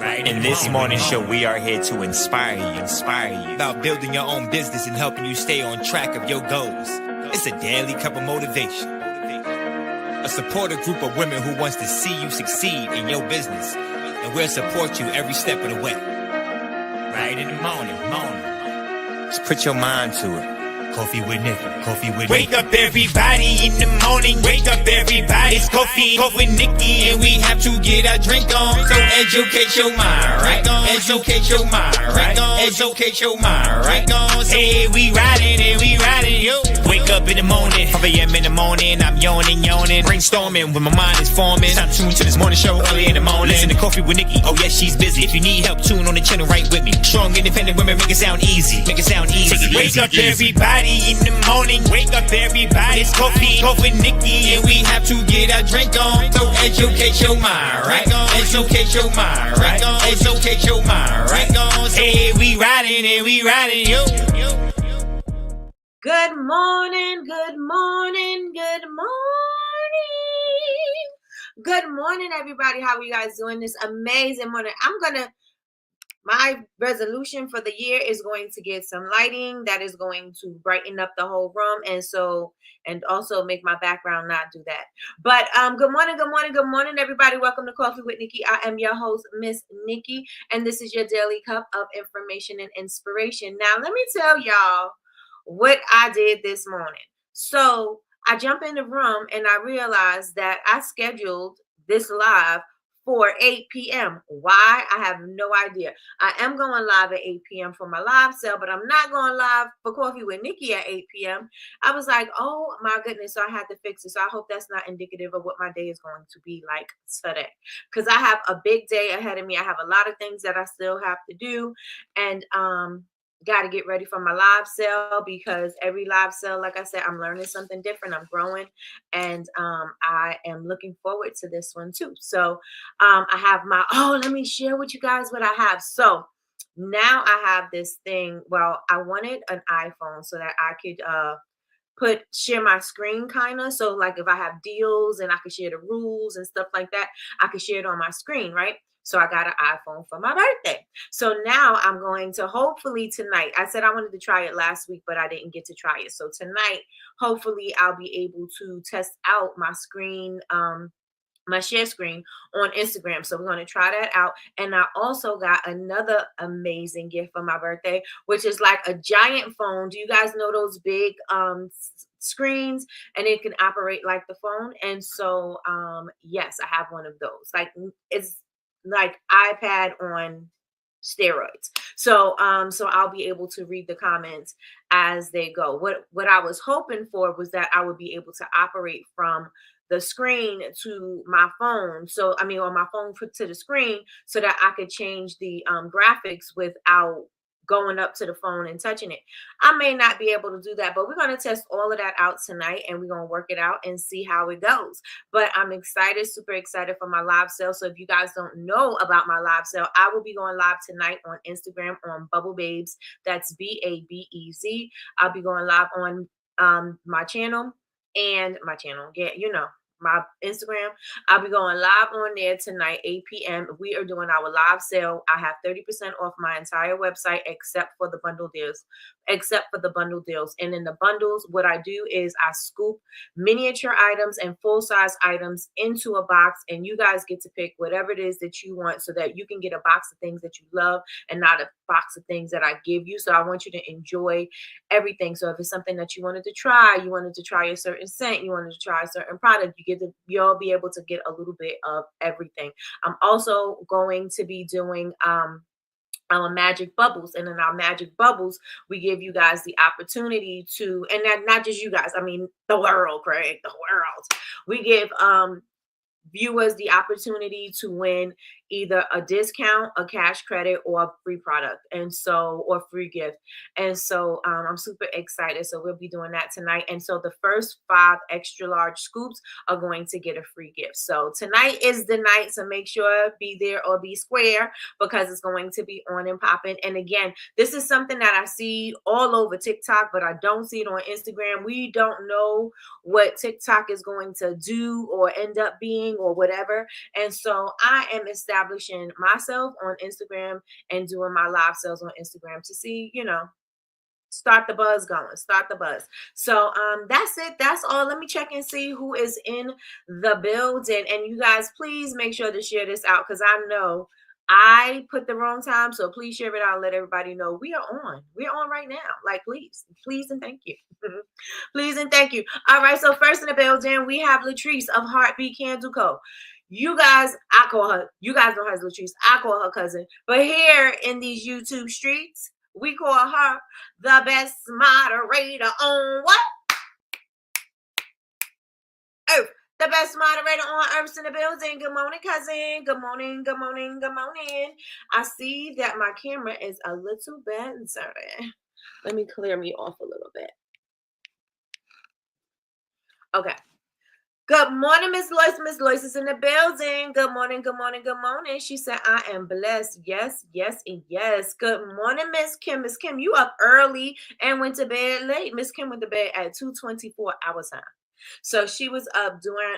Right. In this morning show, we are here to inspire you about building your own business and helping you stay on track of your goals. It's a daily cup of motivation. A supportive group of women who wants to see you succeed in your business, and we'll support you every step of the way. Right in the morning. Just put your mind to it. Coffee with Nikkie. Wake up everybody in the morning. Wake up everybody. It's coffee with Nikkie, and we have to get our drink on. So educate your mind, right? Educate your mind, right? Educate your mind, right? Hey, we riding, yo. Wake up in the morning, 5 a.m. in the morning. I'm yawning, brainstorming when my mind is forming. Time to tune to this morning show early in the morning. Listen to Coffee with Nikkie. Oh yes, she's busy. If you need help, tune on the channel right with me. Strong, independent women, make it sound easy. Wake up everybody in the morning. Wake up everybody. It's coffee with Nikkie, and we have to get our drink on. So educate your mind, right? Educate your mind, right? Educate your mind, right? Hey, we riding, yo. Good morning. Good morning, everybody. How are you guys doing this amazing morning? My resolution for the year is going to get some lighting that is going to brighten up the whole room, and also make my background not do that. But good morning, everybody. Welcome to Coffee with Nikkie. I am your host, Miss Nikkie, and this is your daily cup of information and inspiration. Now, let me tell y'all what I did this morning. So I jump in the room and I realized that I scheduled this live for 8 p.m. Why? I have no idea. I am going live at 8 p.m. for my live sale, but I'm not going live for Coffee with Nikkie at 8 p.m. I was like, oh my goodness. So I had to fix it. So I hope that's not indicative of what my day is going to be like today, because I have a big day ahead of me. I have a lot of things that I still have to do, and got to get ready for my live sale, because every live sale, like I said, I'm learning something different. I'm growing, and I am looking forward to this one too. So I have let me share with you guys what I have. So now I have this thing. Well, I wanted an iPhone so that I could share my screen kind of. So like if I have deals and I could share the rules and stuff like that, I could share it on my screen, right? So I got an iPhone for my birthday. So now I'm going to hopefully tonight. I said I wanted to try it last week, but I didn't get to try it. So tonight, hopefully I'll be able to test out my screen, my share screen on Instagram. So we're going to try that out. And I also got another amazing gift for my birthday, which is like a giant phone. Do you guys know those big screens, and it can operate like the phone? And so yes, I have one of those. Like it's like iPad on steroids. So I'll be able to read the comments as they go. What I was hoping for was that I would be able to operate from the screen to my phone. So on my phone to the screen, so that I could change the graphics without going up to the phone and touching it. I may not be able to do that, but we're going to test all of that out tonight, and we're going to work it out and see how it goes. But I'm excited, super excited for my live sale. So if you guys don't know about my live sale, I will be going live tonight on Instagram on Bubble Babes. That's BABEZ. I'll be going live on my channel, my Instagram. I'll be going live on there tonight, 8 p.m. We are doing our live sale. I have 30% off my entire website except for the bundle deals. And in the bundles, what I do is I scoop miniature items and full-size items into a box, and you guys get to pick whatever it is that you want, so that you can get a box of things that you love and not a box of things that I give you. So I want you to enjoy everything. So if it's something that you wanted to try a certain scent, you wanted to try a certain product, you'll be able to get a little bit of everything. I'm also going to be doing our magic bubbles, and in our magic bubbles, we give you guys the opportunity to, and not just you guys, the world, Craig, the world. We give viewers the opportunity to win either a discount, a cash credit, or a free product, or free gift. And so I'm super excited. So we'll be doing that tonight. And so the first 5 extra large scoops are going to get a free gift. So tonight is the night. So make sure be there or be square, because it's going to be on and popping. And again, this is something that I see all over TikTok, but I don't see it on Instagram. We don't know what TikTok is going to do or end up being or whatever. And so I am ecstatic establishing myself on Instagram and doing my live sales on Instagram to see, start the buzz going, start the buzz. So that's it, that's all. Let me check and see who is in the building, and you guys please make sure to share this out, because I know I put the wrong time, so please share it out and let everybody know we're on right now. Like, please and thank you. Please and thank you. All right, so first in the building we have Latrice of Heartbeat Candle Co. You guys, I call her, you guys know her as Latrice, I call her cousin, but here in these YouTube streets we call her the best moderator on what? Earth. The best moderator on Earth in the building. Good morning, cousin. Good morning, good morning, good morning. I see that my camera is a little better. Let me clear me off a little bit. Okay. Good morning, Miss Lois. Miss Lois is in the building. Good morning, good morning, good morning. She said, I am blessed. Yes, yes, and yes. Good morning, Miss Kim. Miss Kim, you up early and went to bed late. Miss Kim went to bed at 2:24 our time. So she was up doing,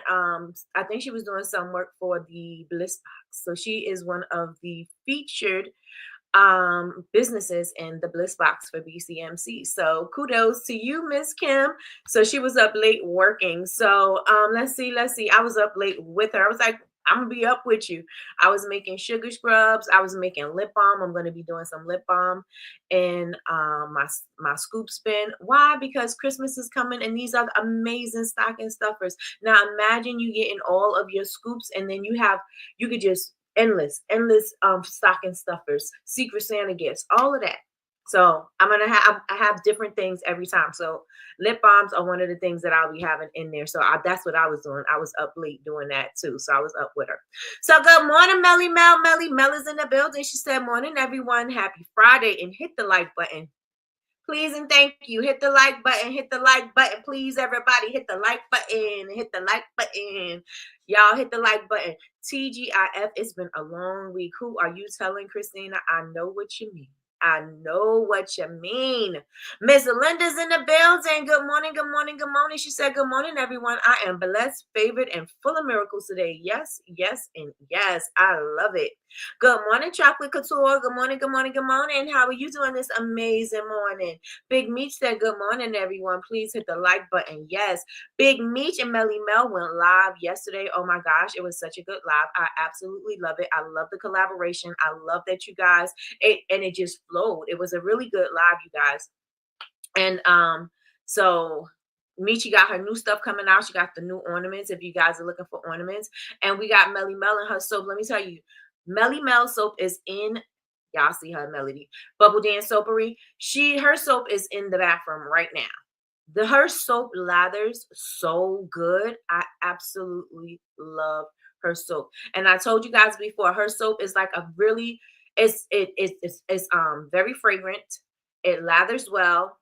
I think she was doing some work for the Bliss Box. So she is one of the featured businesses in the Bliss Box for BCMC. So kudos to you, Miss Kim. So she was up late working. So let's see. I was up late with her. I was like, I'm gonna be up with you. I was making sugar scrubs. I was making lip balm. I'm gonna be doing some lip balm in my scoop spin. Why? Because Christmas is coming and these are amazing stocking stuffers. Now imagine you getting all of your scoops and then you could just endless stocking stuffers, Secret Santa gifts, all of that. So I have different things every time. So lip balms are one of the things that I'll be having in there. So that's what I was doing. I was up late doing that too. So I was up with her. So good morning, Melly Mel. Melly Mel is in the building. She said, morning, everyone. Happy Friday, and hit the like button. Please and thank you. Hit the like button. Hit the like button. Please, everybody, hit the like button. Hit the like button. Y'all hit the like button. TGIF, it's been a long week. Who are you telling, Christina? I know what you mean. I know what you mean. Miss Linda's in the building. Good morning, good morning, good morning. She said, good morning, everyone. I am blessed, favored, and full of miracles today. Yes, yes, and yes. I love it. Good morning, Chocolate Couture. Good morning, good morning, good morning. How are you doing this amazing morning? Big Meech said, good morning, everyone. Please hit the like button. Yes. Big Meech and Melly Mel went live yesterday. Oh my gosh, it was such a good live. I absolutely love it. I love the collaboration. I love that you guys, it just flowed. It was a really good live, you guys. And so Michi got her new stuff coming out. She got the new ornaments if you guys are looking for ornaments. And we got Melly Mel and her soap. Let me tell you, Melly Mel soap is in, y'all see her, Melody Bubble Dance Soapery. Her soap is in the bathroom right now. Her soap lathers so good. I absolutely love her soap. And I told you guys before, her soap is like a really, it's very fragrant. It lathers well.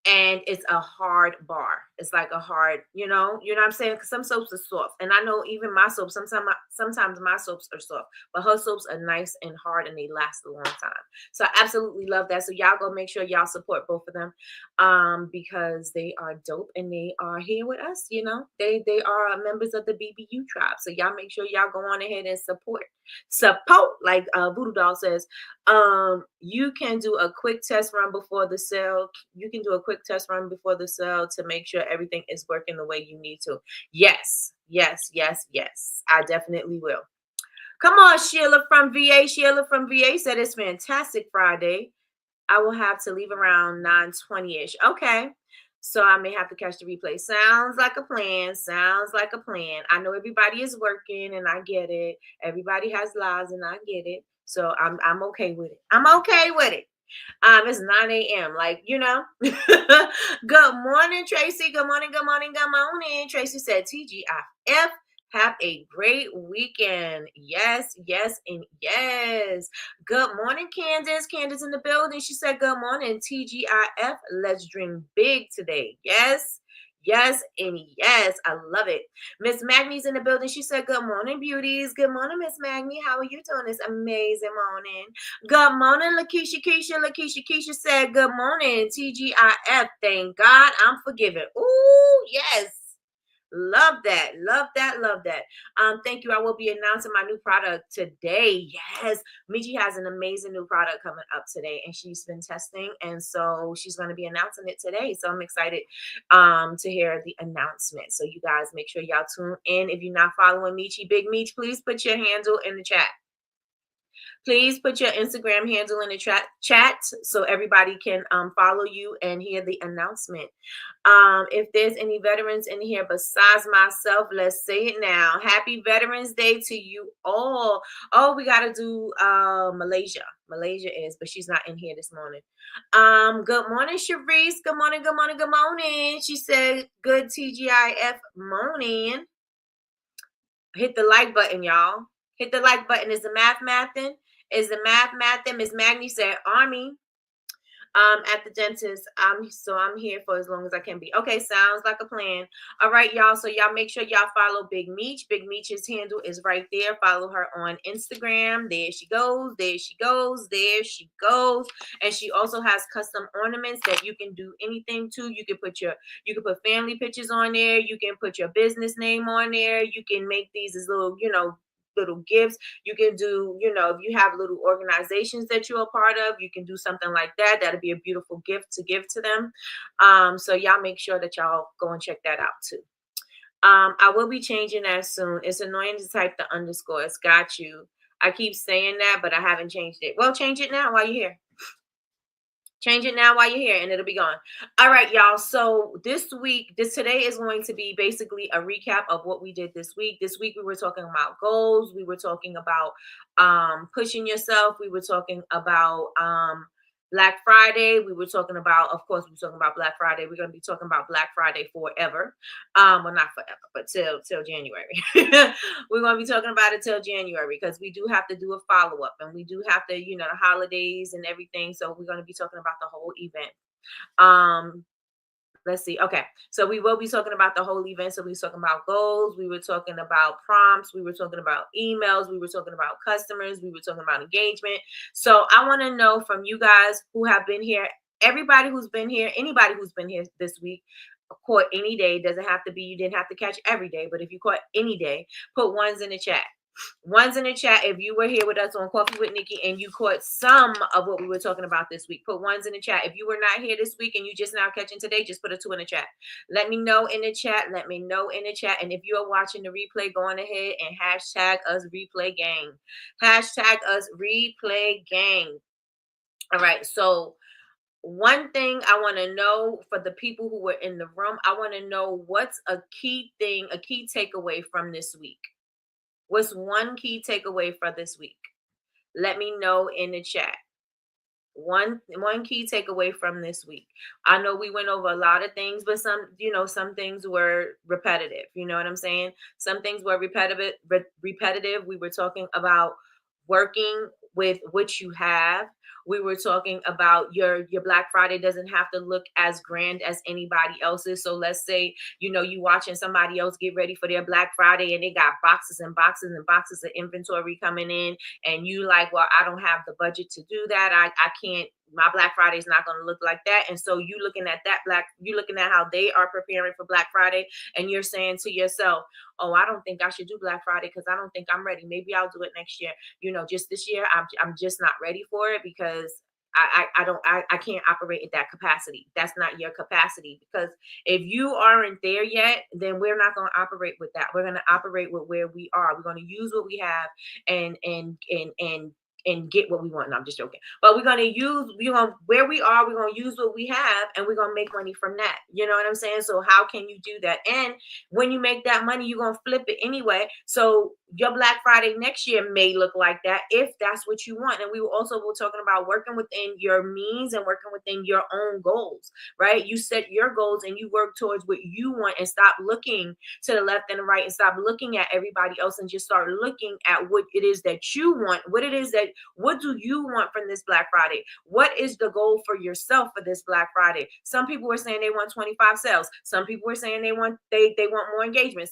And it's a hard bar. It's like a hard, you know what I'm saying? Because some soaps are soft. And I know even my soaps, sometimes my soaps are soft, but her soaps are nice and hard and they last a long time. So I absolutely love that. So y'all go make sure y'all support both of them because they are dope and they are here with us, you know. They are members of the BBU tribe. So y'all make sure y'all go on ahead and support, like Voodoo Doll says. You can do a quick test run before the sale. You can do a quick test run before the sale to make sure everything is working the way you need to. Yes. I definitely will. Come on, Sheila from VA. Sheila from VA said it's fantastic Friday. I will have to leave around 9:20-ish. Okay. So I may have to catch the replay. Sounds like a plan. Sounds like a plan. I know everybody is working and I get it. Everybody has lives and I get it. So I'm okay with it. I'm okay with it. It's 9 a.m. Like, you know. Good morning, Tracy. Good morning, good morning, good morning. Tracy said TGIF. Have a great weekend. Yes, and yes. Good morning, Candace. Candace in the building. She said, good morning, TGIF. Let's dream big today. Yes, and yes. I love it. Miss Magnie's in the building. She said, good morning, beauties. Good morning, Miss Magnie. How are you doing this amazing morning? Good morning, Lakeisha. Keisha said, good morning, TGIF. Thank God I'm forgiven. Ooh, yes. Love that. Love that. Love that. Thank you. I will be announcing my new product today. Yes. Michi has an amazing new product coming up today, and she's been testing. And so she's going to be announcing it today. So I'm excited to hear the announcement. So you guys make sure y'all tune in. If you're not following Michi, Big Meech, please put your handle in the chat. Please put your Instagram handle in the chat so everybody can follow you and hear the announcement. If there's any veterans in here besides myself, let's say it now. Happy Veterans Day to you all. Oh, we got to do Malaysia. Malaysia is, but she's not in here this morning. Good morning, Sharice. Good morning, good morning, good morning. She said, good TGIF morning. Hit the like button, y'all. Hit the like button. Is the math mathing? Is the math mathing? Miss Magni said, Army. At the dentist. I'm here for as long as I can be. Okay, sounds like a plan. All right, y'all. So y'all make sure y'all follow Big Meech. Big Meech's handle is right there. Follow her on Instagram. There she goes. There she goes. There she goes. And she also has custom ornaments that you can do anything to. You can put family pictures on there. You can put your business name on there. You can make these as little, little gifts. You can do, if you have little organizations that you're a part of, you can do something like that. That'd be a beautiful gift to give to them. So y'all make sure that y'all go and check that out too. I will be changing that soon. It's annoying to type the underscores. Got you. I keep saying that, but I haven't changed it. Well, change it now while you're here. Change it now while you're here and it'll be gone. All right, y'all. So today is going to be basically a recap of what we did this week. This week we were talking about goals. We were talking about pushing yourself. We were talking about Black Friday. We were talking about, of course, we were talking about Black Friday. We're going to be talking about Black Friday forever. Well, not forever, but till January. We're going to be talking about it till January because we do have to do a follow-up and we do have to, the holidays and everything. So we're going to be talking about the whole event. Let's see. Okay. So we will be talking about the whole event. So we were talking about goals. We were talking about prompts. We were talking about emails. We were talking about customers. We were talking about engagement. So I want to know from you guys who have been here, everybody who's been here, anybody who's been here this week, caught any day. Doesn't have to be, you didn't have to catch every day, but if you caught any day, put ones in the chat. One's in the chat. If you were here with us on Coffee with Nikki and you caught some of what we were talking about this week, put ones in the chat. If you were not here this week and you just now catching today, just put a 2 in the chat. Let me know in the chat. Let me know in the chat. And if you are watching the replay, go on ahead and hashtag us replay gang. Hashtag us replay gang. All right. So one thing I want to know for the people who were in the room, I want to know what's a key thing, a key takeaway from this week. What's one key takeaway for this week? Let me know in the chat. One key takeaway from this week. I know we went over a lot of things, but some things were repetitive. You know what I'm saying? Some things were repetitive. We were talking about working with what you have. We were talking about your Black Friday doesn't have to look as grand as anybody else's. So let's say, you watching somebody else get ready for their Black Friday and they got boxes and boxes and boxes of inventory coming in. And you like, well, I don't have the budget to do that. I can't, my Black Friday is not going to look like that. And so you looking at how they are preparing for Black Friday. And you're saying to yourself, oh, I don't think I should do Black Friday because I don't think I'm ready. Maybe I'll do it next year. Just this year, I'm just not ready for it because I can't operate at that capacity. That's not your capacity, because if you aren't there yet, then we're not going to operate with that. We're going to operate with where we are. We're going to use what we have and get what we want. No, I'm just joking. But we're going to use, where we are, we're going to use what we have and we're going to make money from that. You know what I'm saying? So how can you do that? And when you make that money, you're going to flip it anyway. So your Black Friday next year may look like that if that's what you want. And we were talking about working within your means and working within your own goals, right? You set your goals and you work towards what you want and stop looking to the left and the right and stop looking at everybody else and just start looking at what it is that you want. What do you want from this Black Friday? What is the goal for yourself for this Black Friday? Some people were saying they want 25 sales. Some people were saying they want more engagement.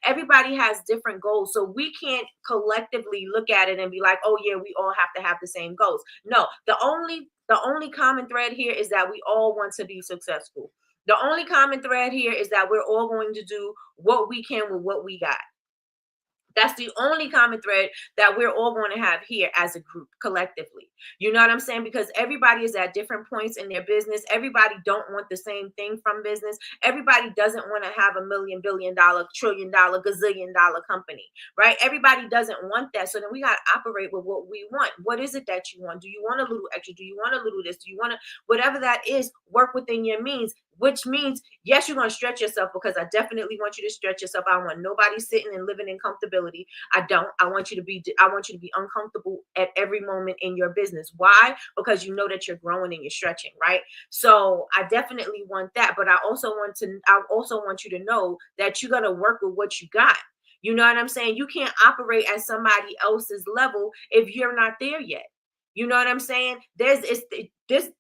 Everybody has different goals. So we can't collectively look at it and be like, oh yeah, we all have to have the same goals. No, the only common thread here is that we all want to be successful. The only common thread here is that we're all going to do what we can with what we got. That's the only common thread that we're all going to have here as a group collectively. You know what I'm saying? Because everybody is at different points in their business. Everybody don't want the same thing from business. Everybody doesn't want to have a million, billion dollar, trillion dollar, gazillion dollar company, right? Everybody doesn't want that. So then we got to operate with what we want. What is it that you want? Do you want a little extra? Do you want a little this? Do you want to, whatever that is, work within your means, which means, yes, you're going to stretch yourself, because I definitely want you to stretch yourself. I want nobody sitting and living in comfortability. I don't. I want you to be uncomfortable at every moment in your business. Why? Because you know that you're growing and you're stretching, right? So I definitely want that. But I also want you to know that you're going to work with what you got. You know what I'm saying? You can't operate at somebody else's level if you're not there yet. You know what I'm saying? This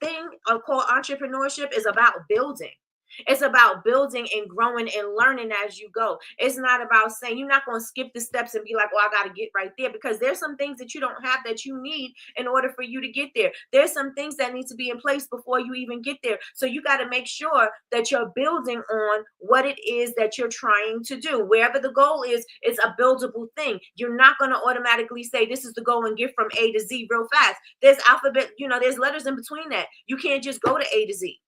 thing called entrepreneurship is about building. It's about building and growing and learning as you go. It's not about saying, you're not going to skip the steps and be like, oh, I got to get right there, because there's some things that you don't have that you need in order for you to get there. There's some things that need to be in place before you even get there. So you got to make sure that you're building on what it is that you're trying to do. Wherever the goal is, it's a buildable thing. You're not going to automatically say this is the goal and get from A to Z real fast. There's alphabet, there's letters in between that. You can't just go to A to Z.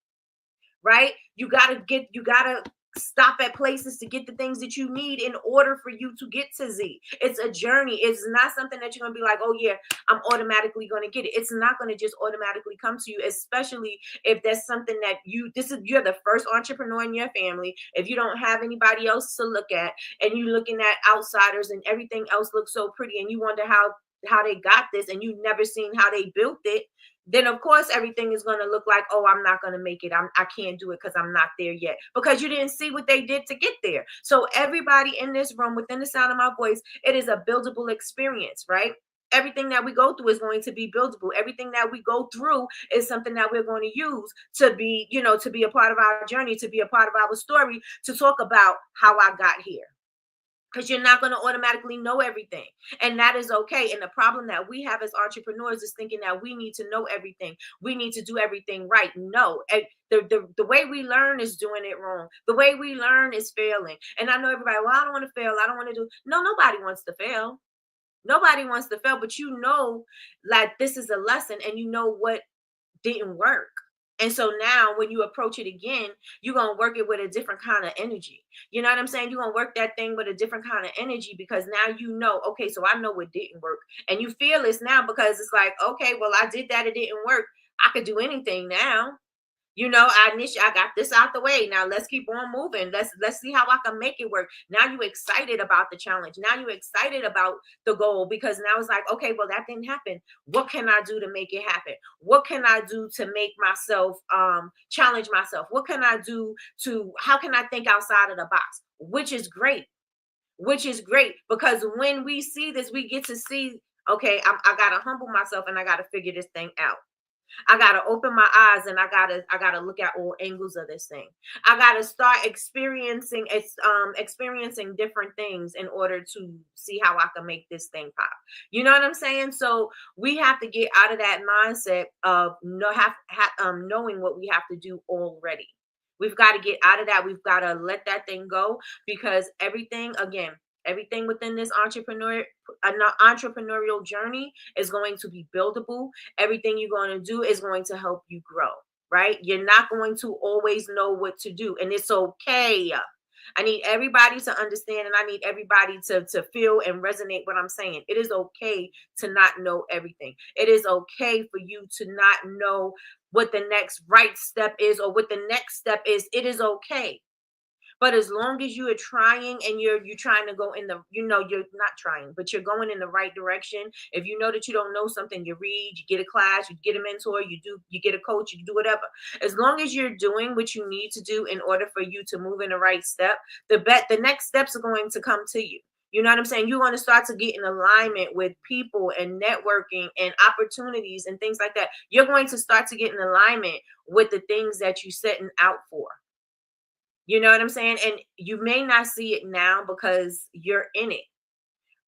Right? You gotta stop at places to get the things that you need in order for you to get to Z. It's a journey. It's not something that you're gonna be like, oh yeah, I'm automatically gonna get it. It's not gonna just automatically come to you, especially if there's something that you're the first entrepreneur in your family. If you don't have anybody else to look at, and you're looking at outsiders and everything else looks so pretty, and you wonder how they got this, and you've never seen how they built it, then of course everything is going to look like, oh, I'm not going to make it. I can't do it because I'm not there yet, because you didn't see what they did to get there. So everybody in this room, within the sound of my voice, it is a buildable experience, right? Everything that we go through is going to be buildable. Everything that we go through is something that we're going to use to be, to be a part of our journey, to be a part of our story, to talk about how I got here. Because you're not going to automatically know everything. And that is okay. And the problem that we have as entrepreneurs is thinking that we need to know everything. We need to do everything right. No. The way we learn is doing it wrong. The way we learn is failing. And I know everybody, well, I don't want to fail. I don't want to do. No, nobody wants to fail. Nobody wants to fail. But you know, like, this is a lesson, and you know what didn't work. And so now when you approach it again, you're going to work it with a different kind of energy. You know what I'm saying? You're going to work that thing with a different kind of energy, because now you know, okay, so I know what didn't work. And you feel this now, because it's like, okay, well, I did that. It didn't work. I could do anything now. I got this out the way. Now let's keep on moving. Let's see how I can make it work. Now you're excited about the challenge. Now you're excited about the goal, because now it's like, okay, well, that didn't happen. What can I do to make it happen? What can I do to make myself challenge myself? What can I do how can I think outside of the box? Which is great. Because when we see this, we get to see, okay, I gotta humble myself, and I gotta figure this thing out. I gotta open my eyes, and I gotta look at all angles of this thing. I gotta start experiencing different things in order to see how I can make this thing pop. You know what I'm saying? So we have to get out of that mindset of knowing what we have to do already. We've got to get out of that. We've got to let that thing go, because everything within this entrepreneurial journey is going to be buildable. Everything you're going to do is going to help you grow, right? You're not going to always know what to do, and it's okay. I need everybody to understand, and I need everybody to feel and resonate what I'm saying. It is okay to not know everything. It is okay for you to not know what the next right step is, or what the next step is. It is okay. But as long as you are trying, and you're trying to go in the, you're not trying, but you're going in the right direction. If you know that you don't know something, you read, you get a class, you get a mentor, you get a coach, you do whatever. As long as you're doing what you need to do in order for you to move in the right step, the next steps are going to come to you. You know what I'm saying? You're going to start to get in alignment with people and networking and opportunities and things like that. You're going to start to get in alignment with the things that you're setting out for. You know what I'm saying? And you may not see it now because you're in it.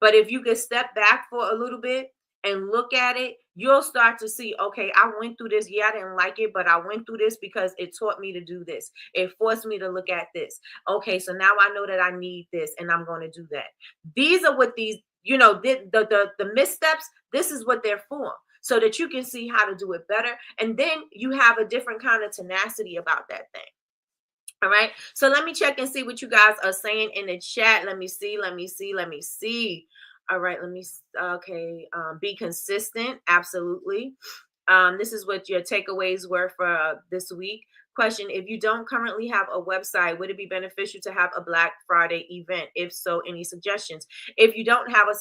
But if you could step back for a little bit and look at it, you'll start to see, okay, I went through this. Yeah, I didn't like it, but I went through this because it taught me to do this. It forced me to look at this. Okay, so now I know that I need this and I'm going to do that. These are what these, the missteps, this is what they're for. So that you can see how to do it better. And then you have a different kind of tenacity about that thing. All right. So let me check and see what you guys are saying in the chat. Let me see. All right. Okay. Be consistent. Absolutely. This is what your takeaways were for this week. Question: if you don't currently have a website, would it be beneficial to have a Black Friday event? If so, any suggestions? If you don't have a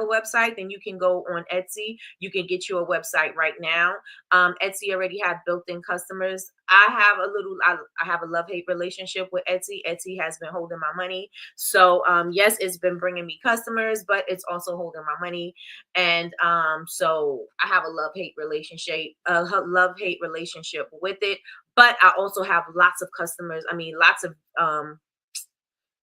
website, then you can go on Etsy. You can get you a website right now. Etsy already have built-in customers. I have a love-hate relationship with Etsy. Etsy has been holding my money. So yes, it's been bringing me customers, but it's also holding my money. And so I have a love-hate relationship with it. But I also have lots of customers. I mean, lots of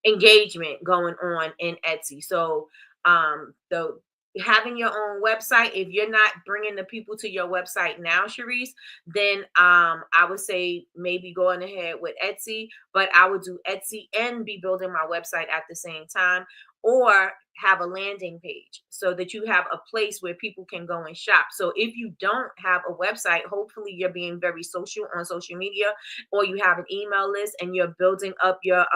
engagement going on in Etsy. So the having your own website, if you're not bringing the people to your website now, Sharice, then I would say maybe going ahead with Etsy, but I would do Etsy and be building my website at the same time, or have a landing page so that you have a place where people can go and shop. So if you don't have a website, hopefully you're being very social on social media, or you have an email list and you're building up your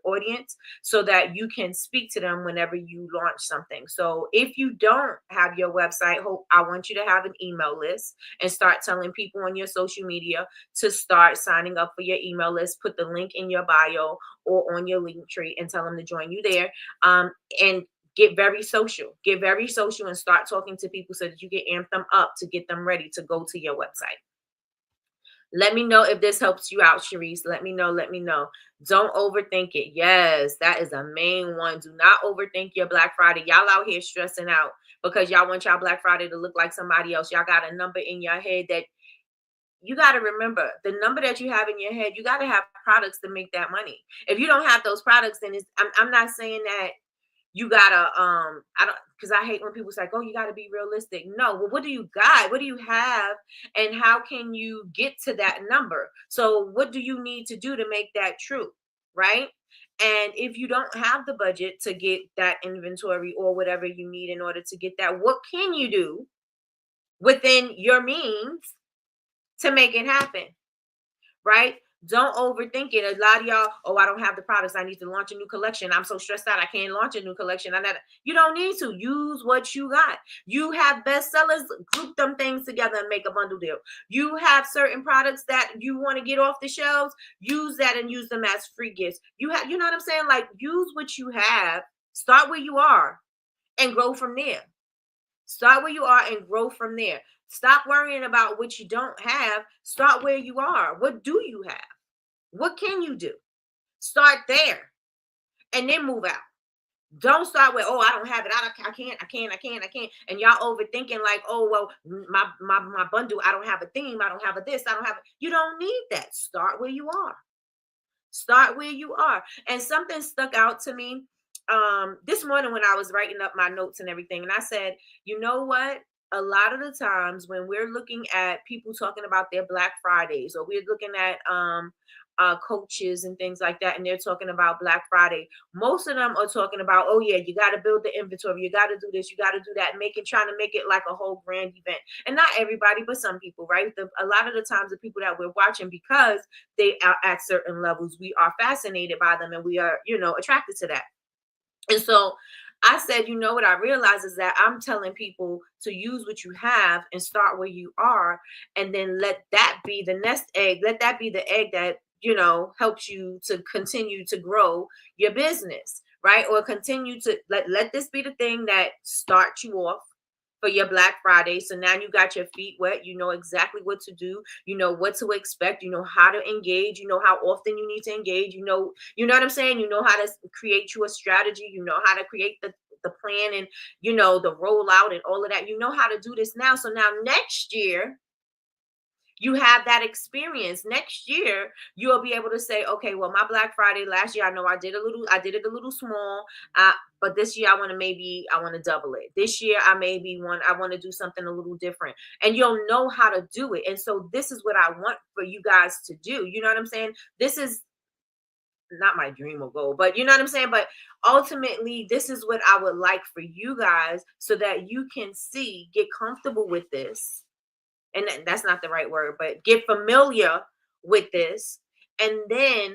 audience so that you can speak to them whenever you launch something. So if you don't have your website, I want you to have an email list and start telling people on your social media to start signing up for your email list. Put the link in your bio or on your link tree and tell them to join you there. And get very social and start talking to people so that you can amp them up to get them ready to go to your website. Let me know if this helps you out, Sharice. Let me know. Don't overthink it. Yes, that is a main one. Do not overthink your Black Friday. Y'all out here stressing out because y'all want y'all Black Friday to look like somebody else. Y'all got a number in your head that you got to remember. The number that you have in your head, you got to have products to make that money. If you don't have those products, then I'm not saying that you gotta I don't, because I hate when people say, oh, you gotta be realistic. No, well, what do you got? What do you have? And how can you get to that number? So what do you need to do to make that true? Right? And if you don't have the budget to get that inventory or whatever you need in order to get that, what can you do within your means to make it happen? Right? Don't overthink it. A lot of y'all, oh, I don't have the products. I need to launch a new collection. I'm so stressed out. I can't launch a new collection. You don't need to. Use what you got. You have bestsellers. Group them things together and make a bundle deal. You have certain products that you want to get off the shelves. Use that and use them as free gifts. You know what I'm saying? Like, use what you have. Start where you are and grow from there. Start where you are and grow from there. Stop worrying about what you don't have. Start where you are. What do you have? What can you do? Start there and then move out. Don't start with, oh, I don't have it. I can't. And y'all overthinking like, oh, well, my bundle, I don't have a theme. I don't have a this. I don't have it. You don't need that. Start where you are. Start where you are. And something stuck out to me this morning when I was writing up my notes and everything. And I said, you know what? A lot of the times when we're looking at people talking about their Black Fridays, or we're looking at coaches and things like that, and they're talking about Black Friday, most of them are talking about, oh yeah, you got to build the inventory, you got to do this, you got to do that, trying to make it like a whole grand event. And not everybody, but some people, right? A lot of the times the people that we're watching, because they are at certain levels, we are fascinated by them and we are, attracted to that. And so I said, you know what I realize is that I'm telling people to use what you have and start where you are, and then let that be the nest egg. Let that be the egg that, helps you to continue to grow your business, right? Or continue to let this be the thing that starts you off for your Black Friday. So now you got your feet wet. You know exactly what to do. You know what to expect. You know how to engage. You know how often you need to engage. You know what I'm saying? You know how to create you a strategy. You know how to create the plan and, the rollout and all of that. You know how to do this now. So now next year, You have that experience. Next year, you'll be able to say, okay, well, my Black Friday last year, I know I did it a little small, but this year I want to double it. This year I want to do something a little different, and you'll know how to do it. And so this is what I want for you guys to do. You know what I'm saying? This is not my dream or goal, but you know what I'm saying? But ultimately, this is what I would like for you guys so that you can get comfortable with this. And that's not the right word, but get familiar with this, and then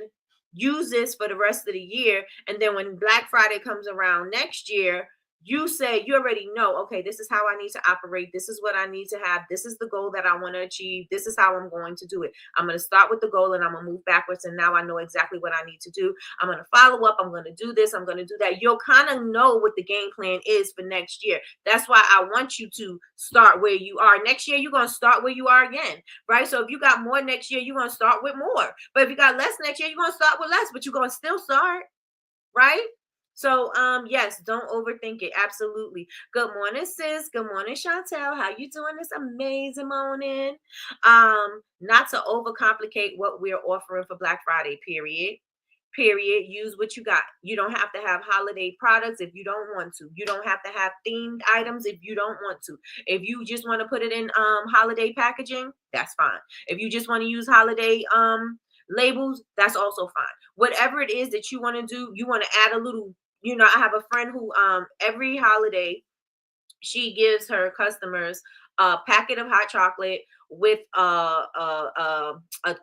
use this for the rest of the year. And then when Black Friday comes around next year, you already know, okay, this is how I need to operate. This is what I need to have. This is the goal that I want to achieve. This is how I'm going to do it. I'm going to start with the goal and I'm going to move backwards. And now I know exactly what I need to do. I'm going to follow up. I'm going to do this. I'm going to do that. You'll kind of know what the game plan is for next year. That's why I want you to start where you are. Next year, you're going to start where you are again, right? So if you got more next year, you're going to start with more. But if you got less next year, you're going to start with less, but you're going to still start, right? So, yes, don't overthink it. Absolutely. Good morning, sis. Good morning, Chantel. How you doing this amazing morning? Not to overcomplicate what we're offering for Black Friday, period. Use what you got. You don't have to have holiday products if you don't want to. You don't have to have themed items if you don't want to. If you just want to put it in holiday packaging, that's fine. If you just want to use holiday labels, that's also fine. Whatever it is that you want to do, you want to add a little, I have a friend who every holiday she gives her customers a packet of hot chocolate with a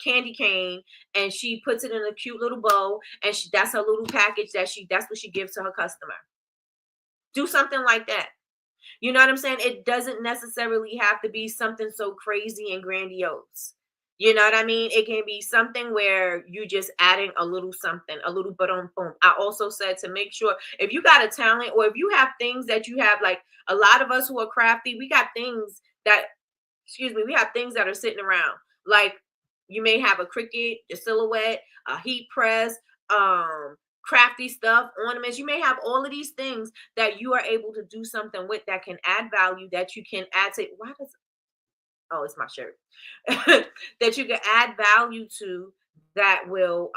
candy cane, and she puts it in a cute little bow, and that's her little package that's what she gives to her customer. Do something like that. You know what I'm saying? It doesn't necessarily have to be something so crazy and grandiose. You know what I mean? It can be something where you just adding a little something, a little bit on boom. I also said to make sure if you got a talent or if you have things that you have, like a lot of us who are crafty, we got things that, we have things that are sitting around. Like you may have a Cricut, a silhouette, a heat press, crafty stuff, ornaments. You may have all of these things that you are able to do something with that can add value, that you can add to. Oh, it's my shirt. That you can add value to, that will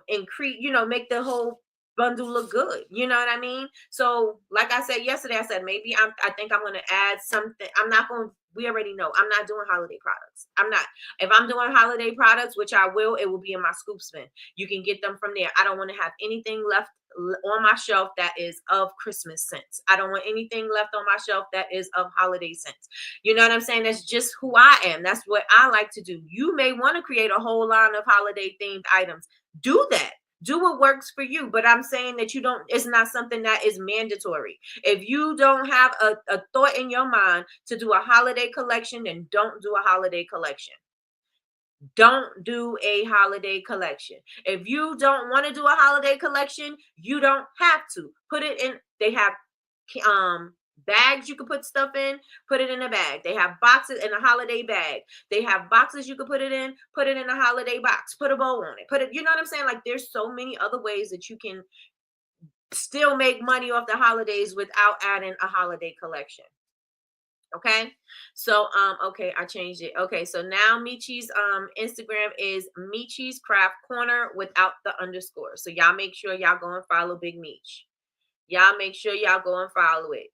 increase, make the whole bundle look good. You know what I mean? So like I said yesterday, I said maybe I think I'm going to add something. I'm not going to, we already know I'm not doing holiday products. I'm not. If I'm doing holiday products, which I will, it will be in my scoop spin. You can get them from there. I don't want to have anything left on my shelf that is of Christmas scents. I don't want anything left on my shelf that is of holiday scents. You know what I'm saying? That's just who I am. That's what I like to do. You may want to create a whole line of holiday themed items. Do that. Do what works for you. But I'm saying that it's not something that is mandatory. If you don't have a thought in your mind to do a holiday collection, then don't do a holiday collection. Don't do a holiday collection. If you don't want to do a holiday collection, you don't have to. Put it in. They have bags you can put stuff in, put it in a bag. They have boxes in a holiday bag. They have boxes you can put it in a holiday box, put a bow on it, you know what I'm saying? Like there's so many other ways that you can still make money off the holidays without adding a holiday collection. Okay, so okay, I changed it. Okay, so now Michi's Instagram is Michi's Craft Corner without the underscore. So y'all make sure y'all go and follow Big Meech. Y'all make sure y'all go and follow it.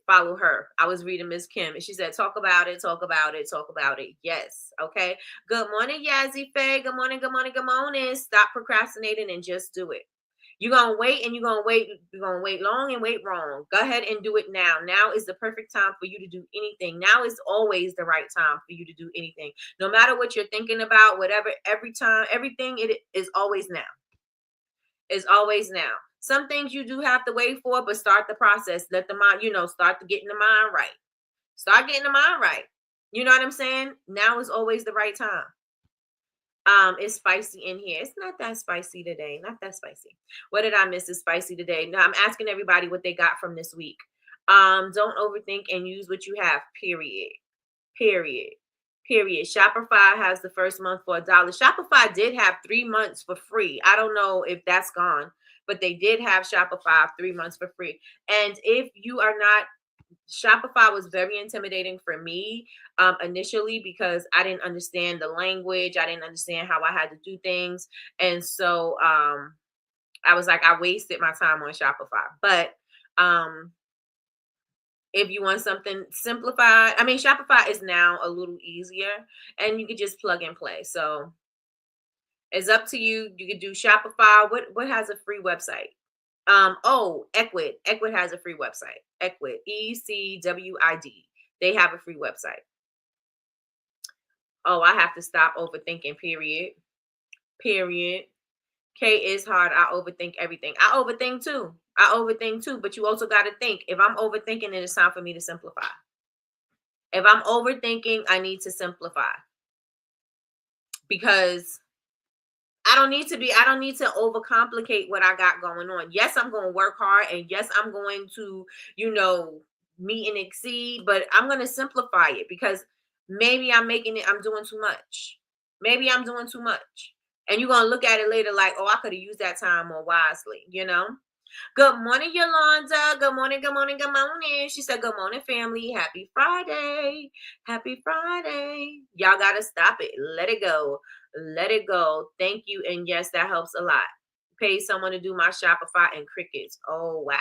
Follow her. I was reading Miss Kim and she said, talk about it, talk about it, talk about it. Yes. Okay. Good morning, Yazzie Faye. Good morning, good morning, good morning. Stop procrastinating and just do it. You're going to wait and you're going to wait long and wait wrong. Go ahead and do it now. Now is the perfect time for you to do anything. Now is always the right time for you to do anything. No matter what you're thinking about, whatever, every time, everything, it is always now. It's always now. Some things you do have to wait for, but start the process. Let the mind, start getting the mind right. Start getting the mind right. You know what I'm saying? Now is always the right time. It's spicy in here. It's not that spicy today. Not that spicy. What did I miss is spicy today? Now I'm asking everybody what they got from this week. Don't overthink and use what you have. Period. Shopify has the first month for $1. Shopify did have 3 months for free. I don't know if that's gone, but they did have Shopify 3 months for free. And if you are not Shopify was very intimidating for me initially because I didn't understand the language. I didn't understand how I had to do things. And so I was like, I wasted my time on Shopify. But um, if you want something simplified, I mean, Shopify is now a little easier and you can just plug and play. So it's up to you. You can do Shopify. What has a free website? Ecwid. Ecwid has a free website. Ecwid. ECWID. They have a free website. Oh, I have to stop overthinking, period. Period. K is hard. I overthink everything. I overthink too. But you also got to think, if I'm overthinking, then it's time for me to simplify. If I'm overthinking, I need to simplify. Because I don't need to overcomplicate what I got going on. Yes, I'm going to work hard, and yes, I'm going to, meet and exceed, but I'm going to simplify it because maybe I'm doing too much. Maybe I'm doing too much. And you're going to look at it later like, oh, I could have used that time more wisely. Good morning, Yolanda. Good morning, good morning, good morning. She said, good morning, family. Happy Friday. Happy Friday. Y'all got to stop it. Let it go. Let it go. Thank you. And yes, that helps a lot. Pay someone to do my Shopify and crickets. Oh, wow.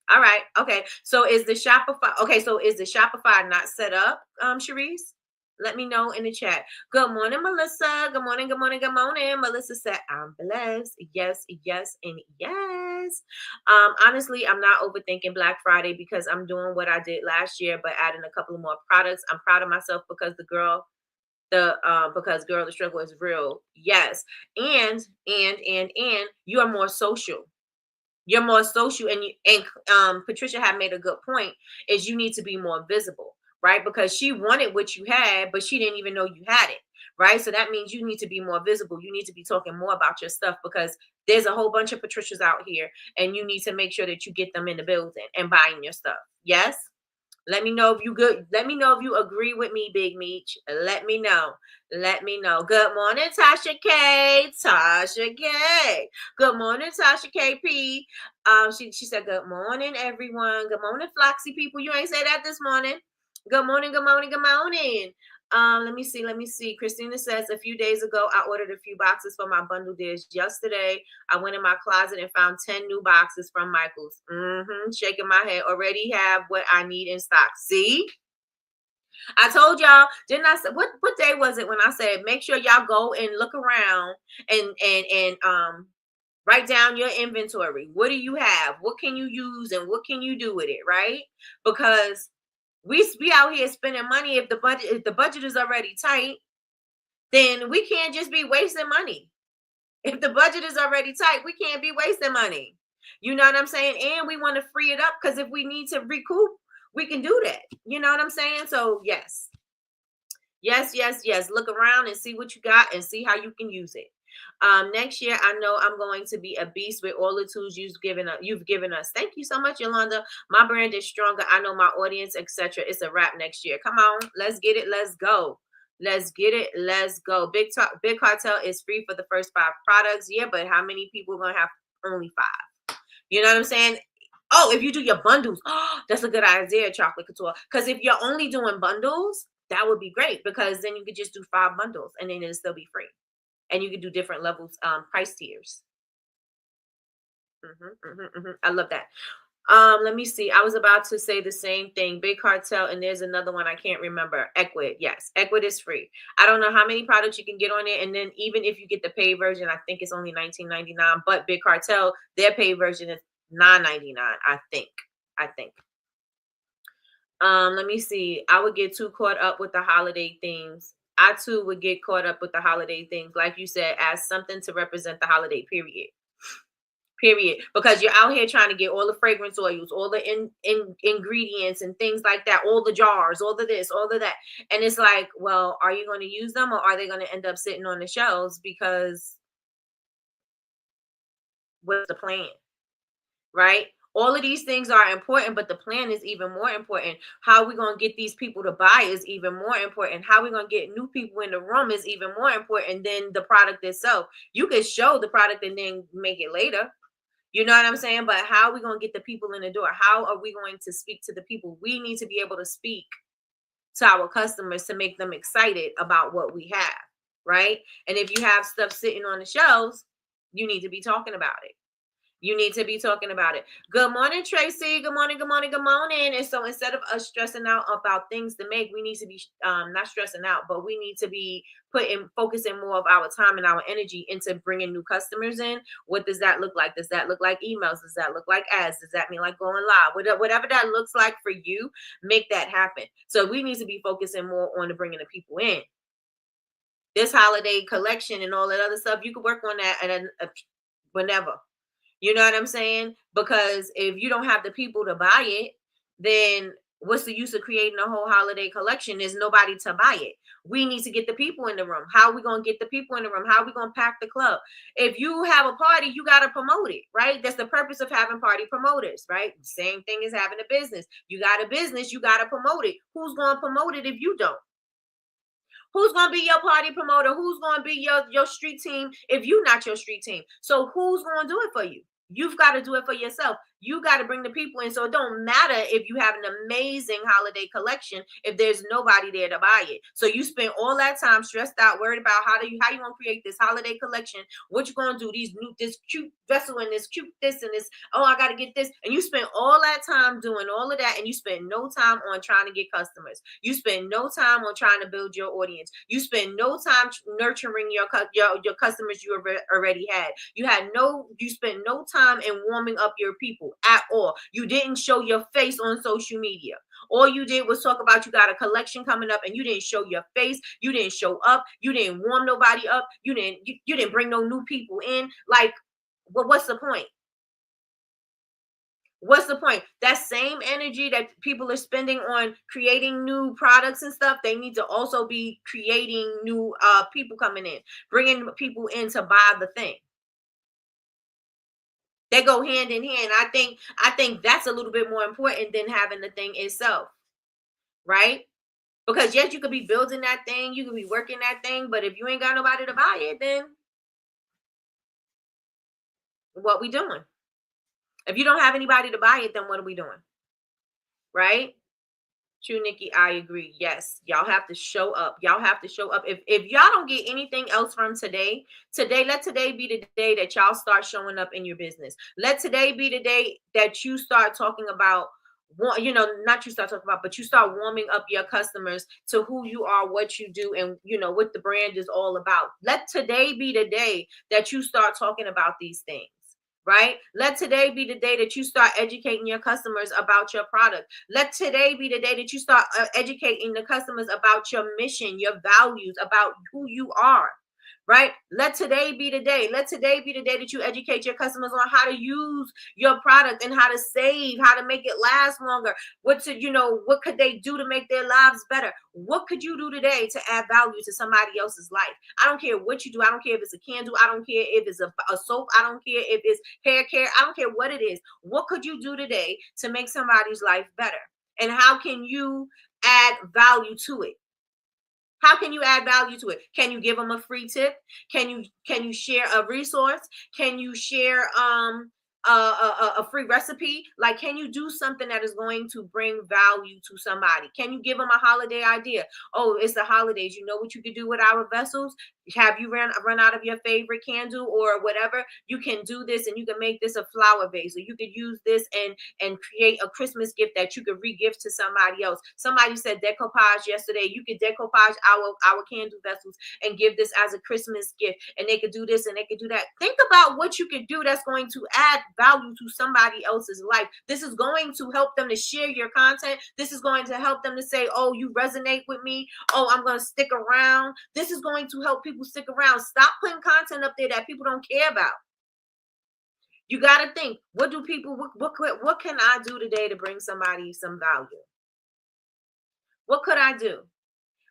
All right. Okay. So is the Shopify not set up, Sharice? Let me know in the chat. Good morning, Melissa. Good morning, good morning, good morning. Melissa said, I'm blessed. Yes, yes, and yes. Honestly, I'm not overthinking Black Friday because I'm doing what I did last year, but adding a couple of more products. I'm proud of myself because the struggle is real. Yes. And you are more social. You're more social, and Patricia had made a good point, is you need to be more visible, right? Because she wanted what you had, but she didn't even know you had it, right? So that means you need to be more visible. You need to be talking more about your stuff because there's a whole bunch of Patricias out here, and you need to make sure that you get them in the building and buying your stuff. Yes? Let me know if you good. Let me know if you agree with me, Big Meech. Let me know. Let me know. Good morning, Tasha K. Tasha K. Good morning, Tasha KP. She said, good morning, everyone. Good morning, Floxy people. You ain't say that this morning. Good morning, good morning, good morning. Let me see. Christina says, a few days ago, I ordered a few boxes for my bundle dish. Yesterday, I went in my closet and found 10 new boxes from Michael's. Shaking my head. Already have what I need in stock. See? I told y'all, didn't I say, what day was it when I said, make sure y'all go and look around and write down your inventory. What do you have? What can you use and what can you do with it, right? Because we out here spending money. If the budget is already tight, then we can't just be wasting money. If the budget is already tight, we can't be wasting money. You know what I'm saying? And we want to free it up because if we need to recoup, we can do that. You know what I'm saying? So yes. Yes. Look around and see what you got and see how you can use it. Next year, I know I'm going to be a beast with all the tools you've given us. Thank you so much, Yolanda. My brand is stronger. I know my audience, etc. It's a wrap next year. Come on, let's get it. Let's go. Let's get it. Let's go. Big Cartel is free for the first 5 products. Yeah, but how many people are gonna have only 5? You know what I'm saying? Oh, if you do your bundles, that's a good idea, Chocolate Couture. Because if you're only doing bundles, that would be great because then you could just do 5 bundles and then it'll still be free. And you could do different levels, price tiers. I love that. Let me see. I was about to say the same thing. Big Cartel, and there's another one I can't remember. Ecwid. Yes, Ecwid is free. I don't know how many products you can get on it, and then even if you get the paid version, I think it's only $19.99. But Big Cartel, their paid version is $9.99. I think. Let me see. I would get too caught up with the holiday themes. I too would get caught up with the holiday things, like you said, as something to represent the holiday period. Because you're out here trying to get all the fragrance oils, all the ingredients and things like that, all the jars, all of this, all of that. And it's like, well, are you going to use them or are they going to end up sitting on the shelves? Because what's the plan? Right? All of these things are important, but the plan is even more important. How are we going to get these people to buy is even more important. How are we going to get new people in the room is even more important than the product itself. You can show the product and then make it later. You know what I'm saying? But how are we going to get the people in the door? How are we going to speak to the people? We need to be able to speak to our customers to make them excited about what we have, right? And if you have stuff sitting on the shelves, you need to be talking about it. You need to be talking about it. Good morning, Tracy. Good morning, good morning, good morning. And so instead of us stressing out about things to make, we need to be not stressing out, but we need to be focusing more of our time and our energy into bringing new customers in. What does that look like? Does that look like emails? Does that look like ads? Does that mean like going live? Whatever that looks like for you, make that happen. So we need to be focusing more on the bringing the people in. This holiday collection and all that other stuff, you can work on that and whenever. You know what I'm saying? Because if you don't have the people to buy it, then what's the use of creating a whole holiday collection? There's nobody to buy it. We need to get the people in the room. How are we going to get the people in the room? How are we going to pack the club? If you have a party, you got to promote it, right? That's the purpose of having party promoters, right? Same thing as having a business. You got a business, you got to promote it. Who's going to promote it if you don't? Who's going to be your party promoter? Who's going to be your street team if you're not your street team? So who's going to do it for you? You've got to do it for yourself. You got to bring the people in. So it don't matter if you have an amazing holiday collection if there's nobody there to buy it. So you spend all that time stressed out, worried about how you going to create this holiday collection, what you going to do, this cute vessel and this cute this and this. Oh, I got to get this. And you spend all that time doing all of that, and you spend no time on trying to get customers. You spend no time on trying to build your audience. You spend no time nurturing your customers you already had. You spent no time in warming up your people at all. You didn't show your face on social media. All you did was talk about you got a collection coming up, and you didn't show your face. You didn't show up. You didn't warm nobody up. You didn't bring no new people in. Like, well, what's the point? What's the point? That same energy that people are spending on creating new products and stuff, they need to also be creating new people coming in, bringing people in to buy the thing. They go hand in hand. I think that's a little bit more important than having the thing itself, right? Because yes, you could be building that thing, you could be working that thing, but if you ain't got nobody to buy it, then what we doing? If you don't have anybody to buy it, then what are we doing? Right? True, Nikki, I agree. Yes, y'all have to show up. Y'all have to show up. If y'all don't get anything else from today, let today be the day that y'all start showing up in your business. Let today be the day that you start talking about, not you start talking about, but you start warming up your customers to who you are, what you do, and what the brand is all about. Let today be the day that you start talking about these things. Right? Let today be the day that you start educating your customers about your product. Let today be the day that you start educating the customers about your mission, your values, about who you are. Right? Let today be the day. Let today be the day that you educate your customers on how to use your product and how to save, how to make it last longer. What could they do to make their lives better? What could you do today to add value to somebody else's life? I don't care what you do. I don't care if it's a candle. I don't care if it's a soap. I don't care if it's hair care. I don't care what it is. What could you do today to make somebody's life better? And how can you add value to it? How can you add value to it? Can you give them a free tip? Can you share a resource? Can you share a free recipe? Like, can you do something that is going to bring value to somebody? Can you give them a holiday idea? Oh, it's the holidays. You know what you could do with our vessels? Have you run out of your favorite candle or whatever? You can do this, and you can make this a flower vase, or you could use this and create a Christmas gift that you could re-gift to somebody else. Somebody said decoupage yesterday. You could decoupage our candle vessels and give this as a Christmas gift, and they could do this and they could do that. Think about what you could do that's going to add value to somebody else's life. This is going to help them to share your content. This is going to help them to say, oh, you resonate with me. Oh, I'm going to stick around. This is going to help people stick around. Stop putting content up there that people don't care about. You got to think, what can I do today to bring somebody some value? What could I do?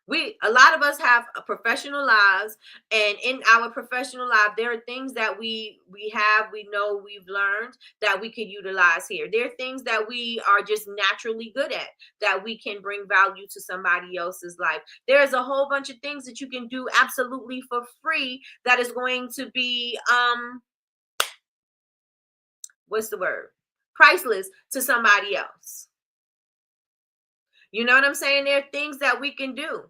A lot of us have professional lives, and in our professional life, there are things that we know, we've learned that we can utilize here. There are things that we are just naturally good at that we can bring value to somebody else's life. There's a whole bunch of things that you can do absolutely for free that is going to be what's the word? Priceless to somebody else. You know what I'm saying? There are things that we can do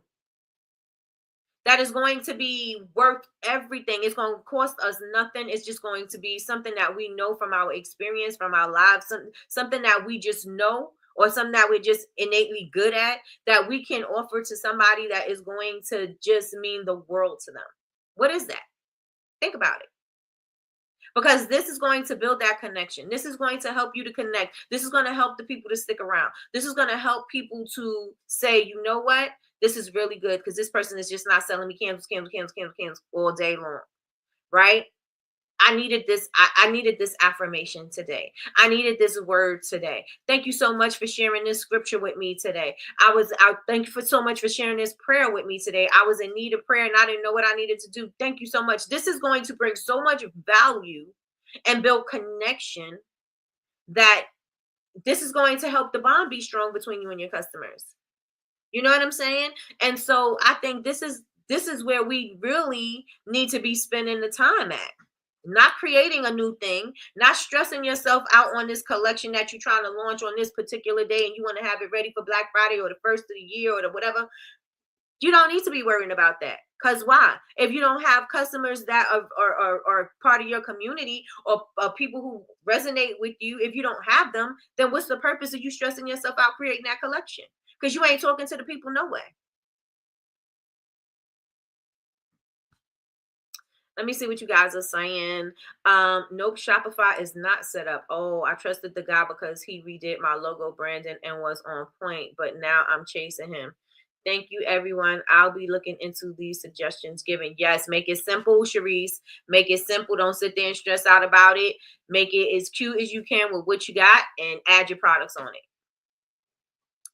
that is going to be worth everything. It's going to cost us nothing. It's just going to be something that we know from our experience, from our lives, something that we just know, or something that we're just innately good at, that we can offer to somebody that is going to just mean the world to them. What is that? Think about it. Because this is going to build that connection. This is going to help you to connect. This is going to help the people to stick around. This is going to help people to say, you know what? This is really good because this person is just not selling me candles all day long. Right? I needed this. I needed this affirmation today. I needed this word today. Thank you so much for sharing this scripture with me today. I thank you for so much for sharing this prayer with me today. I was in need of prayer and I didn't know what I needed to do. Thank you so much. This is going to bring so much value and build connection that this is going to help the bond be strong between you and your customers. You know what I'm saying? And so I think this is where we really need to be spending the time at. Not creating a new thing, not stressing yourself out on this collection that you're trying to launch on this particular day and you want to have it ready for Black Friday or the first of the year or the whatever. You don't need to be worrying about that. Because why? If you don't have customers that are part of your community or people who resonate with you, if you don't have them, then what's the purpose of you stressing yourself out creating that collection? Because you ain't talking to the people no way. Let me see what you guys are saying. Nope, Shopify is not set up. Oh, I trusted the guy because he redid my logo branding and was on point, but now I'm chasing him. Thank you, everyone. I'll be looking into these suggestions given. Yes, make it simple, Sharice. Make it simple. Don't sit there and stress out about it. Make it as cute as you can with what you got and add your products on it.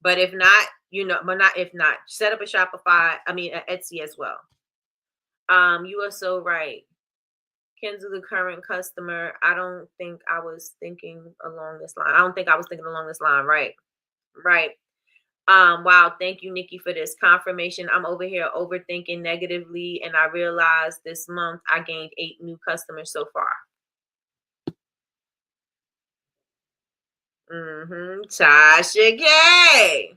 But if not, if not, set up a Shopify, Etsy as well. You are so right. Ken's the current customer. I don't think I was thinking along this line. I don't think I was thinking along this line. Right. Right. Wow. Thank you, Nikki, for this confirmation. I'm over here overthinking negatively, and I realized this month I gained 8 new customers so far. Tasha Gay.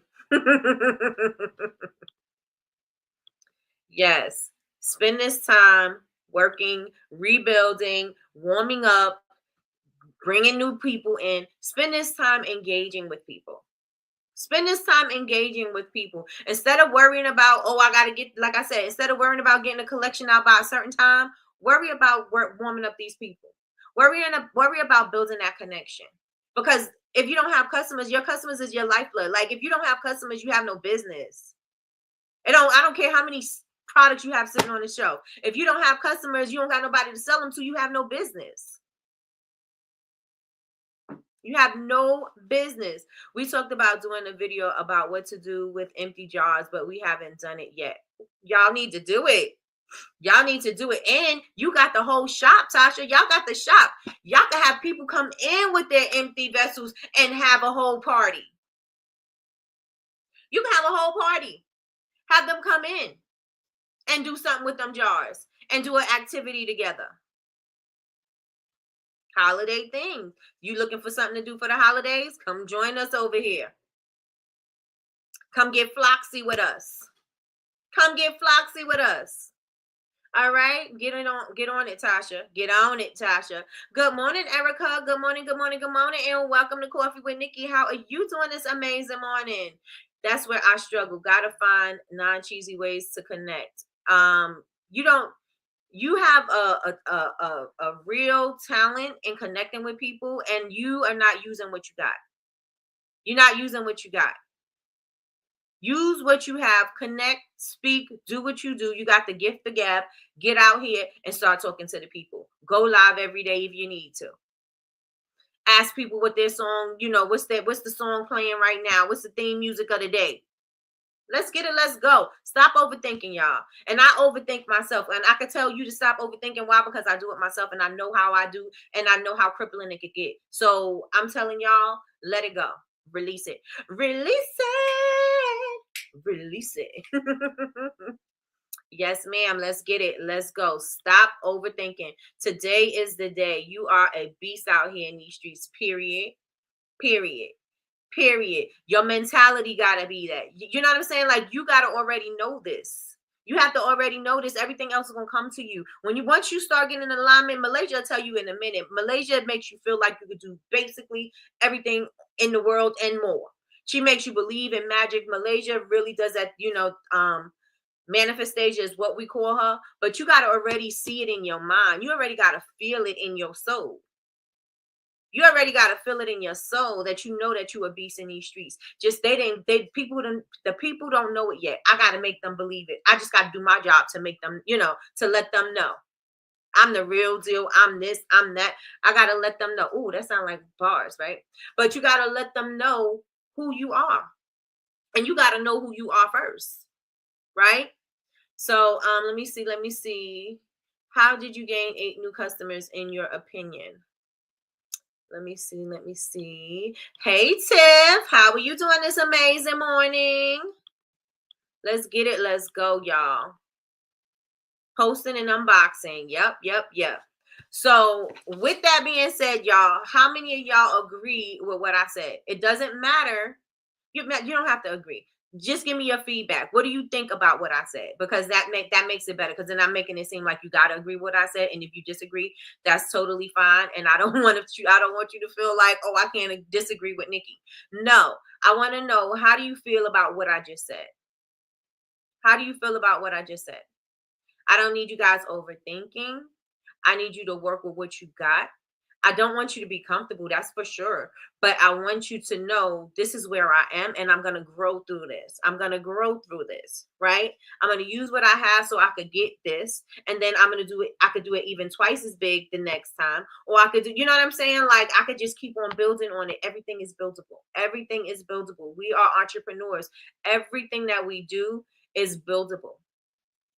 Yes. Spend this time working, rebuilding, warming up, bringing new people in. Spend this time engaging with people. Spend this time engaging with people instead of worrying about, oh, I got to get, like I said, instead of worrying about getting a collection out by a certain time, worry about warming up these people. Worry about building that connection. Because if you don't have customers, your customers is your lifeblood. Like if you don't have customers, you have no business. I don't care how many products you have sitting on the shelf. If you don't have customers, you don't got nobody to sell them to, you have no business. You have no business. We talked about doing a video about what to do with empty jars, but we haven't done it yet. Y'all need to do it. Y'all need to do it. And you got the whole shop, Tasha. Y'all got the shop. Y'all can have people come in with their empty vessels and have a whole party. You can have a whole party. Have them come in and do something with them jars and do an activity together. Holiday thing. You looking for something to do for the holidays? Come join us over here. Come get floxy with us. Come get floxy with us. All right, get on it, Tasha. Get on it, Tasha. Good morning, Erica. Good morning, and welcome to Coffee with Nikki. How are you doing this amazing morning? That's where I struggle. Gotta find non-cheesy ways to connect. You have a real talent in connecting with people, and you are not using what you got. You're not using what you got. Use what you have, connect, speak, do what you do. You got the gift, the gab. Get out here and start talking to the people. Go live every day if you need to. Ask people what their song, what's the song playing right now? What's the theme music of the day? Let's get it. Let's go. Stop overthinking, y'all. And I overthink myself. And I can tell you to stop overthinking. Why? Because I do it myself and I know how I do. And I know how crippling it could get. So I'm telling y'all, let it go. Release it. Release it. Release it. Yes, ma'am. Let's get it. Let's go. Stop overthinking. Today is the day. You are a beast out here in these streets, period. Period. Period. Your mentality gotta be that. You know what I'm saying? Like, you gotta already know this. You have to already know this. Everything else is gonna come to you. Once you start getting in alignment, Malaysia will tell you in a minute. Malaysia makes you feel like you could do basically everything in the world and more. She makes you believe in magic. Malaysia really does that, manifestation is what we call her, but you got to already see it in your mind. You already got to feel it in your soul. You already got to feel it in your soul that you know that you a beast in these streets. Just the people don't know it yet. I got to make them believe it. I just got to do my job to make them, to let them know I'm the real deal. I'm this, I'm that. I got to let them know. Ooh, that sounds like bars, right? But you got to let them know who you are. And you got to know who you are first, right? So let me see. How did you gain 8 new customers in your opinion? Let me see. Hey Tiff, how are you doing this amazing morning? Let's get it. Let's go, y'all. Posting and unboxing. Yep. So with that being said, y'all, how many of y'all agree with what I said? It doesn't matter. You don't have to agree. Just give me your feedback. What do you think about what I said? Because that makes it better. Because then I'm making it seem like you gotta agree with what I said. And if you disagree, that's totally fine. And I don't want you to feel like, oh, I can't disagree with Nikki. No, I want to know, how do you feel about what I just said? How do you feel about what I just said? I don't need you guys overthinking. I need you to work with what you got. I don't want you to be comfortable, that's for sure. But I want you to know this is where I am, and I'm going to grow through this. I'm going to grow through this, right? I'm going to use what I have so I could get this. And then I'm going to do it. I could do it even twice as big the next time. Or I could do, you know what I'm saying? Like, I could just keep on building on it. Everything is buildable. Everything is buildable. We are entrepreneurs. Everything that we do is buildable.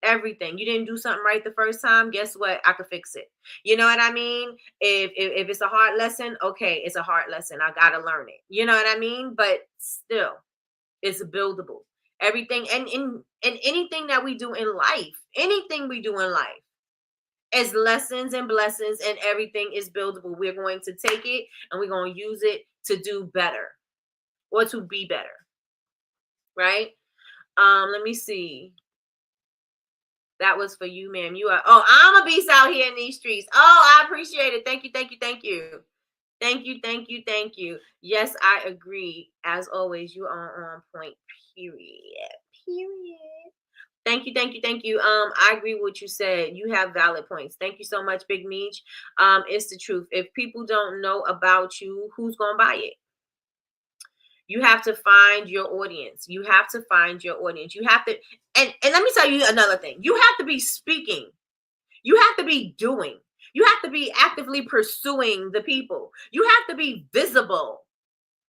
Everything. You didn't do something right the first time, guess what? I could fix it. You know what I mean? If it's a hard lesson, okay, it's a hard lesson. I gotta learn it. You know what I mean? But still, it's buildable. Everything and in anything that we do in life, anything we do in life is lessons and blessings, and everything is buildable. We're going to take it and we're going to use it to do better or to be better. Right? Let me see. That was for you, ma'am. I'm a beast out here in these streets. Oh, I appreciate it. Thank you. Thank you. Yes, I agree. As always, you are on point. Period. Thank you. I agree with what you said. You have valid points. Thank you so much, Big Meech. It's the truth. If people don't know about you, who's gonna buy it? You have to find your audience. You have to, and let me tell you another thing. You have to be speaking. You have to be doing. You have to be actively pursuing the people. You have to be visible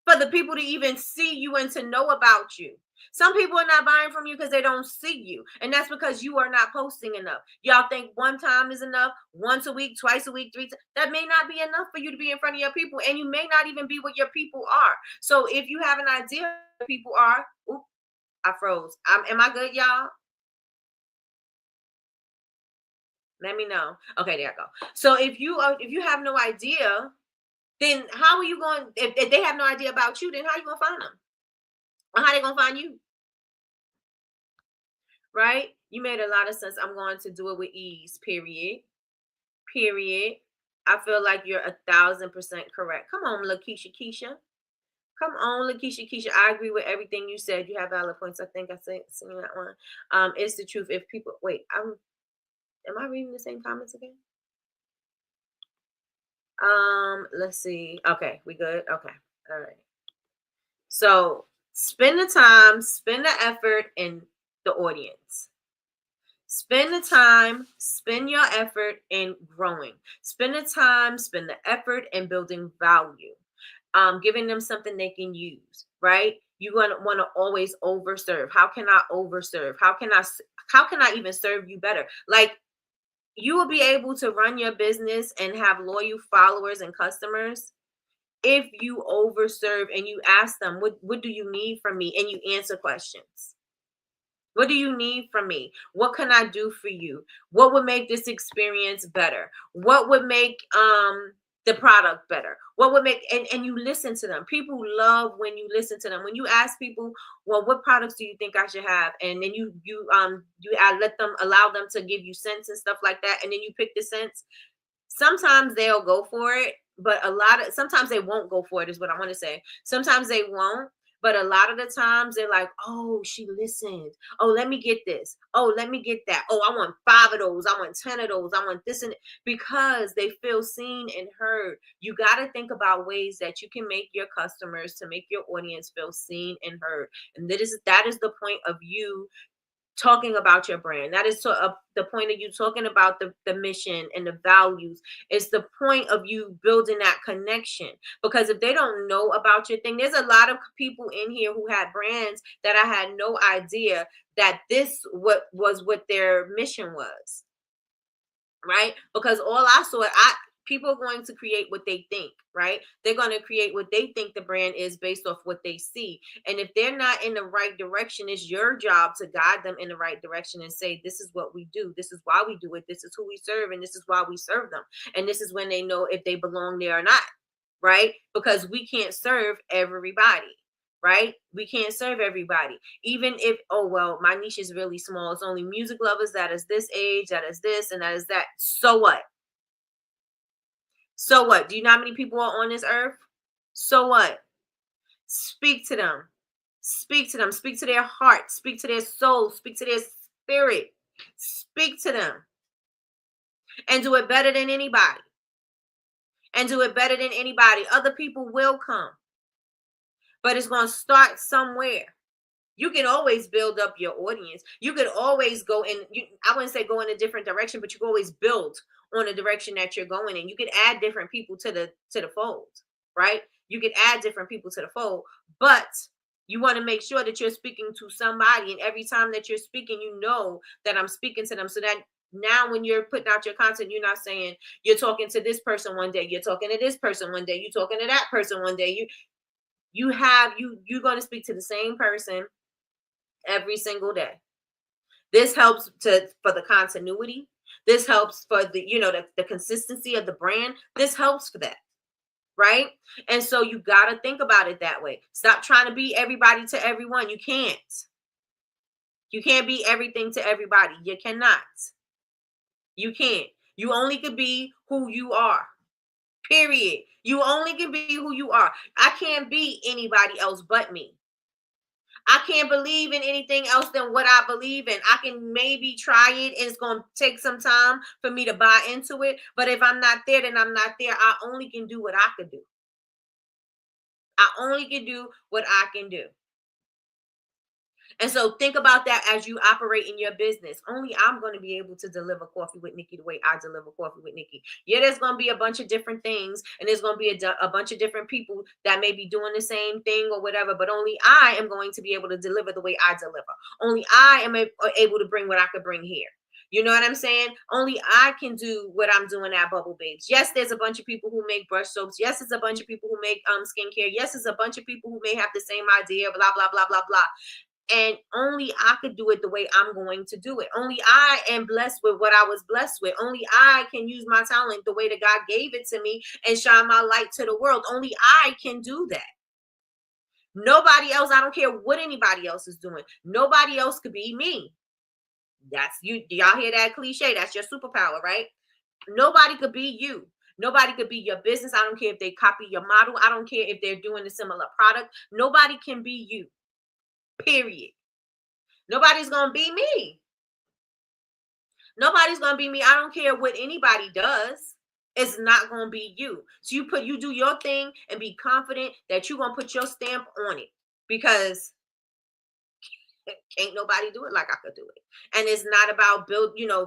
for the people to even see you and to know about you. Some people are not buying from you because they don't see you. And that's because you are not posting enough. Y'all think one time is enough, once a week, twice a week, 3 times. That may not be enough for you to be in front of your people. And you may not even be what your people are. So if you have an idea what people are, oops, I froze. Am I good, y'all? Let me know. Okay, there I go. So if you have no idea, then how are you going, if they have no idea about you, then how are you going to find them? Or how they going to find you? Right? You made a lot of sense. I'm going to do it with ease, period. I feel like you're 1,000% correct. Come on, Lakeisha Keisha. Come on, Lakeisha. I agree with everything you said. You have valid points. I think I seen that one. It's the truth. If people wait, am I reading the same comments again? Let's see. Okay, we good? Okay. All right. So spend the time, spend the effort in the audience. Spend the time, spend your effort in growing. Spend the time, spend the effort in building value. Giving them something they can use, right? You want to always overserve. How can I overserve? How can I even serve you better? Like, you will be able to run your business and have loyal followers and customers if you overserve and you ask them, what do you need from me? And you answer questions. What do you need from me? What can I do for you? What would make this experience better? What would make the product better? What would make, and you listen to them. People love when you listen to them. When you ask people, well, what products do you think I should have? And then let them, allow them to give you scents and stuff like that. And then you pick the scents. Sometimes they'll go for it, but sometimes they won't go for it, is what I want to say. Sometimes they won't, but a lot of the times they're like, oh, she listened. Oh, let me get this. Oh, let me get that. Oh, I want 5 of those. I want 10 of those. I want this, and because they feel seen and heard. You got to think about ways that you can make your customers, to make your audience feel seen and heard. And that is the point of you talking about your brand. That is the point of you talking about the mission and the values. It's the point of you building that connection. Because if they don't know about your thing, there's a lot of people in here who had brands that I had no idea that this what their mission was. Right? Because all I saw, people are going to create what they think, right? They're going to create what they think the brand is based off what they see. And if they're not in the right direction, it's your job to guide them in the right direction and say, this is what we do. This is why we do it. This is who we serve. And this is why we serve them. And this is when they know if they belong there or not, right? Because we can't serve everybody. Right? We can't serve everybody. Even if, oh, well, my niche is really small. It's only music lovers that is this age, that is this, and that is that. So what? So what? Do you know how many people are on this earth? So what? Speak to them. Speak to them. Speak to their heart. Speak to their soul. Speak to their spirit. Speak to them. And do it better than anybody. And do it better than anybody. Other people will come. But it's going to start somewhere. You can always build up your audience. You could always go in, I wouldn't say go in a different direction, but you can always build on the direction that you're going in. You can add different people to the fold, right? You can add different people to the fold, but you want to make sure that you're speaking to somebody. And every time that you're speaking, you know that I'm speaking to them. So that now when you're putting out your content, you're not saying you're talking to this person one day, you're talking to this person one day, you're talking to that person one day. You're going to speak to the same person every single day. This helps for the continuity. This helps for the consistency of the brand. This helps for that, right? And so you got to think about it that way. Stop trying to be everybody to everyone. You can't. You can't be everything to everybody. You cannot. You can't. You only could be who you are. Period. You only can be who you are. I can't be anybody else but me. I can't believe in anything else than what I believe in. I can maybe try it, and it's going to take some time for me to buy into it. But if I'm not there, then I'm not there. I only can do what I can do. I only can do what I can do. And so think about that as you operate in your business. Only I'm going to be able to deliver coffee with Nikki the way I deliver coffee with Nikki. Yeah, there's going to be a bunch of different things, and there's going to be a bunch of different people that may be doing the same thing or whatever, but only I am going to be able to deliver the way I deliver. Only I am able to bring what I could bring here. You know what I'm saying? Only I can do what I'm doing at Bubble Babes. Yes, there's a bunch of people who make brush soaps. Yes, there's a bunch of people who make skincare. Yes, there's a bunch of people who may have the same idea, blah, blah, blah, blah, blah. And only I could do it the way I'm going to do it. Only I am blessed with what I was blessed with. Only I can use my talent the way that God gave it to me and shine my light to the world. Only I can do that. Nobody else, I don't care what anybody else is doing. Nobody else could be me. That's you. Y'all hear that cliche? That's your superpower, right? Nobody could be you. Nobody could be your business. I don't care if they copy your model. I don't care if they're doing a similar product. Nobody can be you. Period. Nobody's gonna be me. Nobody's gonna be me. I don't care what anybody does. It's not gonna be you. So you do your thing and be confident that you're gonna put your stamp on it, because can't nobody do it like I could do it. And it's not about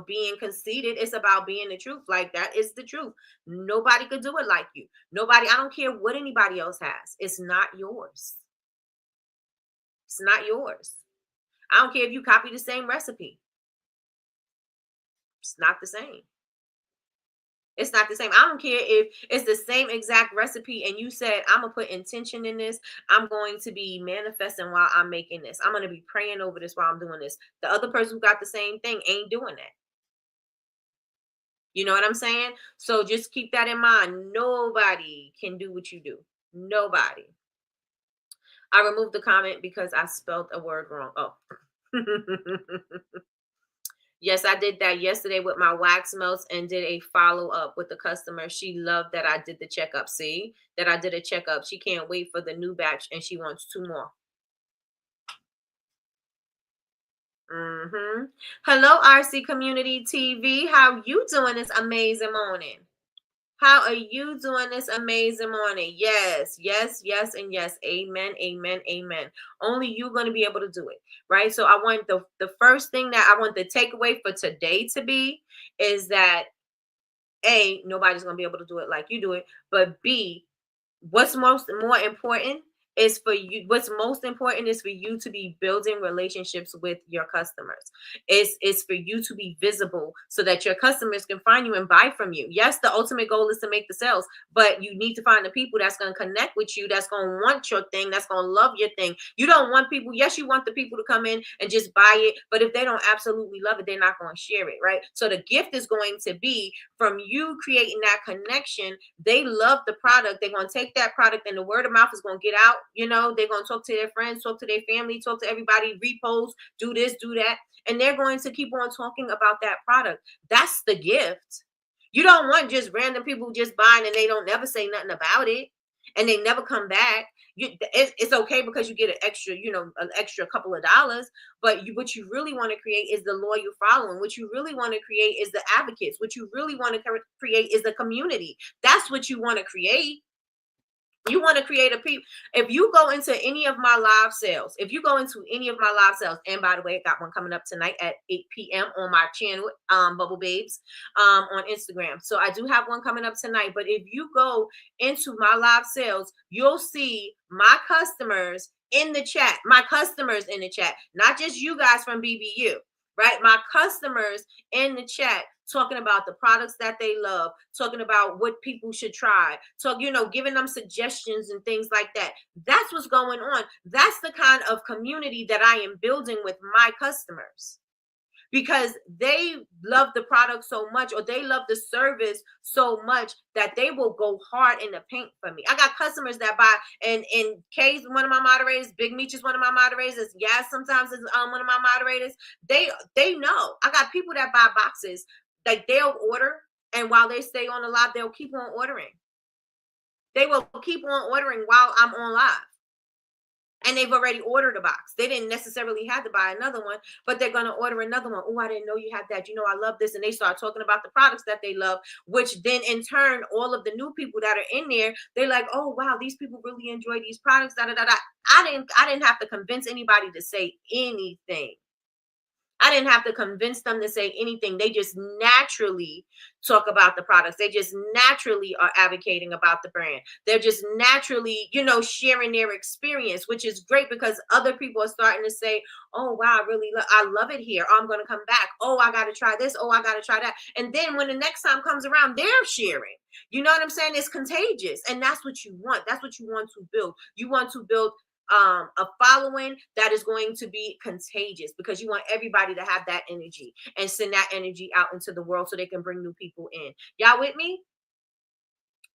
being conceited. It's about being the truth. Like, that is the truth. Nobody could do it like you. Nobody. I don't care what anybody else has. It's not yours. It's not yours. I don't care if you copy the same recipe. It's not the same. It's not the same. I don't care if it's the same exact recipe and you said, I'm going to put intention in this. I'm going to be manifesting while I'm making this. I'm going to be praying over this while I'm doing this. The other person who got the same thing ain't doing that. You know what I'm saying? So just keep that in mind. Nobody can do what you do. Nobody. I removed the comment because I spelled a word wrong. Oh. Yes, I did that yesterday with my wax melts and did a follow up with the customer. She loved that I did the checkup. See that I did a checkup. She can't wait for the new batch and she wants 2 more. Hello, RC Community TV. How you doing this amazing morning? How are you doing this amazing morning? Yes, yes, yes, and yes. Amen, amen, amen. Only you're going to be able to do it, right? So I want the first thing that I want the takeaway for today to be is that A, nobody's going to be able to do it like you do it, but B, what's more important is for you what's most important is for you to be building relationships with your customers. It's for you to be visible so that your customers can find you and buy from you. Yes, the ultimate goal is to make the sales, but you need to find the people that's going to connect with you, that's going to want your thing, that's going to love your thing. You don't want people, yes, you want the people to come in and just buy it, but if they don't absolutely love it, they're not going to share it, right? So the gift is going to be from you creating that connection. They love the product. They're going to take that product and the word of mouth is going to get out. You know, they're going to talk to their friends, talk to their family, talk to everybody, repost, do this, do that. And they're going to keep on talking about that product. That's the gift. You don't want just random people just buying and they don't never say nothing about it and they never come back. It's okay because you get an extra, an extra couple of dollars, but what you really want to create is the loyal following. What you really want to create is the advocates. What you really want to create is the community. That's what you want to create. You want to create a people. If you go into any of my live sales, and by the way, I got one coming up tonight at 8 p.m. on my channel, Bubble Babes, on Instagram. So I do have one coming up tonight. But if you go into my live sales, you'll see my customers in the chat, not just you guys from BBU, right? My customers in the chat talking about the products that they love, talking about what people should try, giving them suggestions and things like that. That's what's going on. That's the kind of community that I am building with my customers because they love the product so much or they love the service so much that they will go hard in the paint for me. I got customers that buy, and Kay's one of my moderators, Big Meech is one of my moderators, Yas sometimes is one of my moderators. They know. I got people that buy boxes. Like they'll order, and while they stay on the live, they'll keep on ordering. They will keep on ordering while I'm on live. And they've already ordered a box. They didn't necessarily have to buy another one, but they're going to order another one. Oh, I didn't know you had that. I love this. And they start talking about the products that they love, which then in turn, all of the new people that are in there, they're like, oh, wow, these people really enjoy these products. Da, da, da, da. I didn't have to convince anybody to say anything. I didn't have to convince them to say anything. They just naturally talk about the products. They just naturally are advocating about the brand. They're just naturally, sharing their experience, which is great because other people are starting to say, oh, wow, I love it here. Oh, I'm going to come back. Oh, I got to try this. Oh, I got to try that. And then when the next time comes around, they're sharing. You know what I'm saying? It's contagious. And that's what you want. That's what you want to build. You want to build a following that is going to be contagious because you want everybody to have that energy and send that energy out into the world so they can bring new people in. Y'all with me?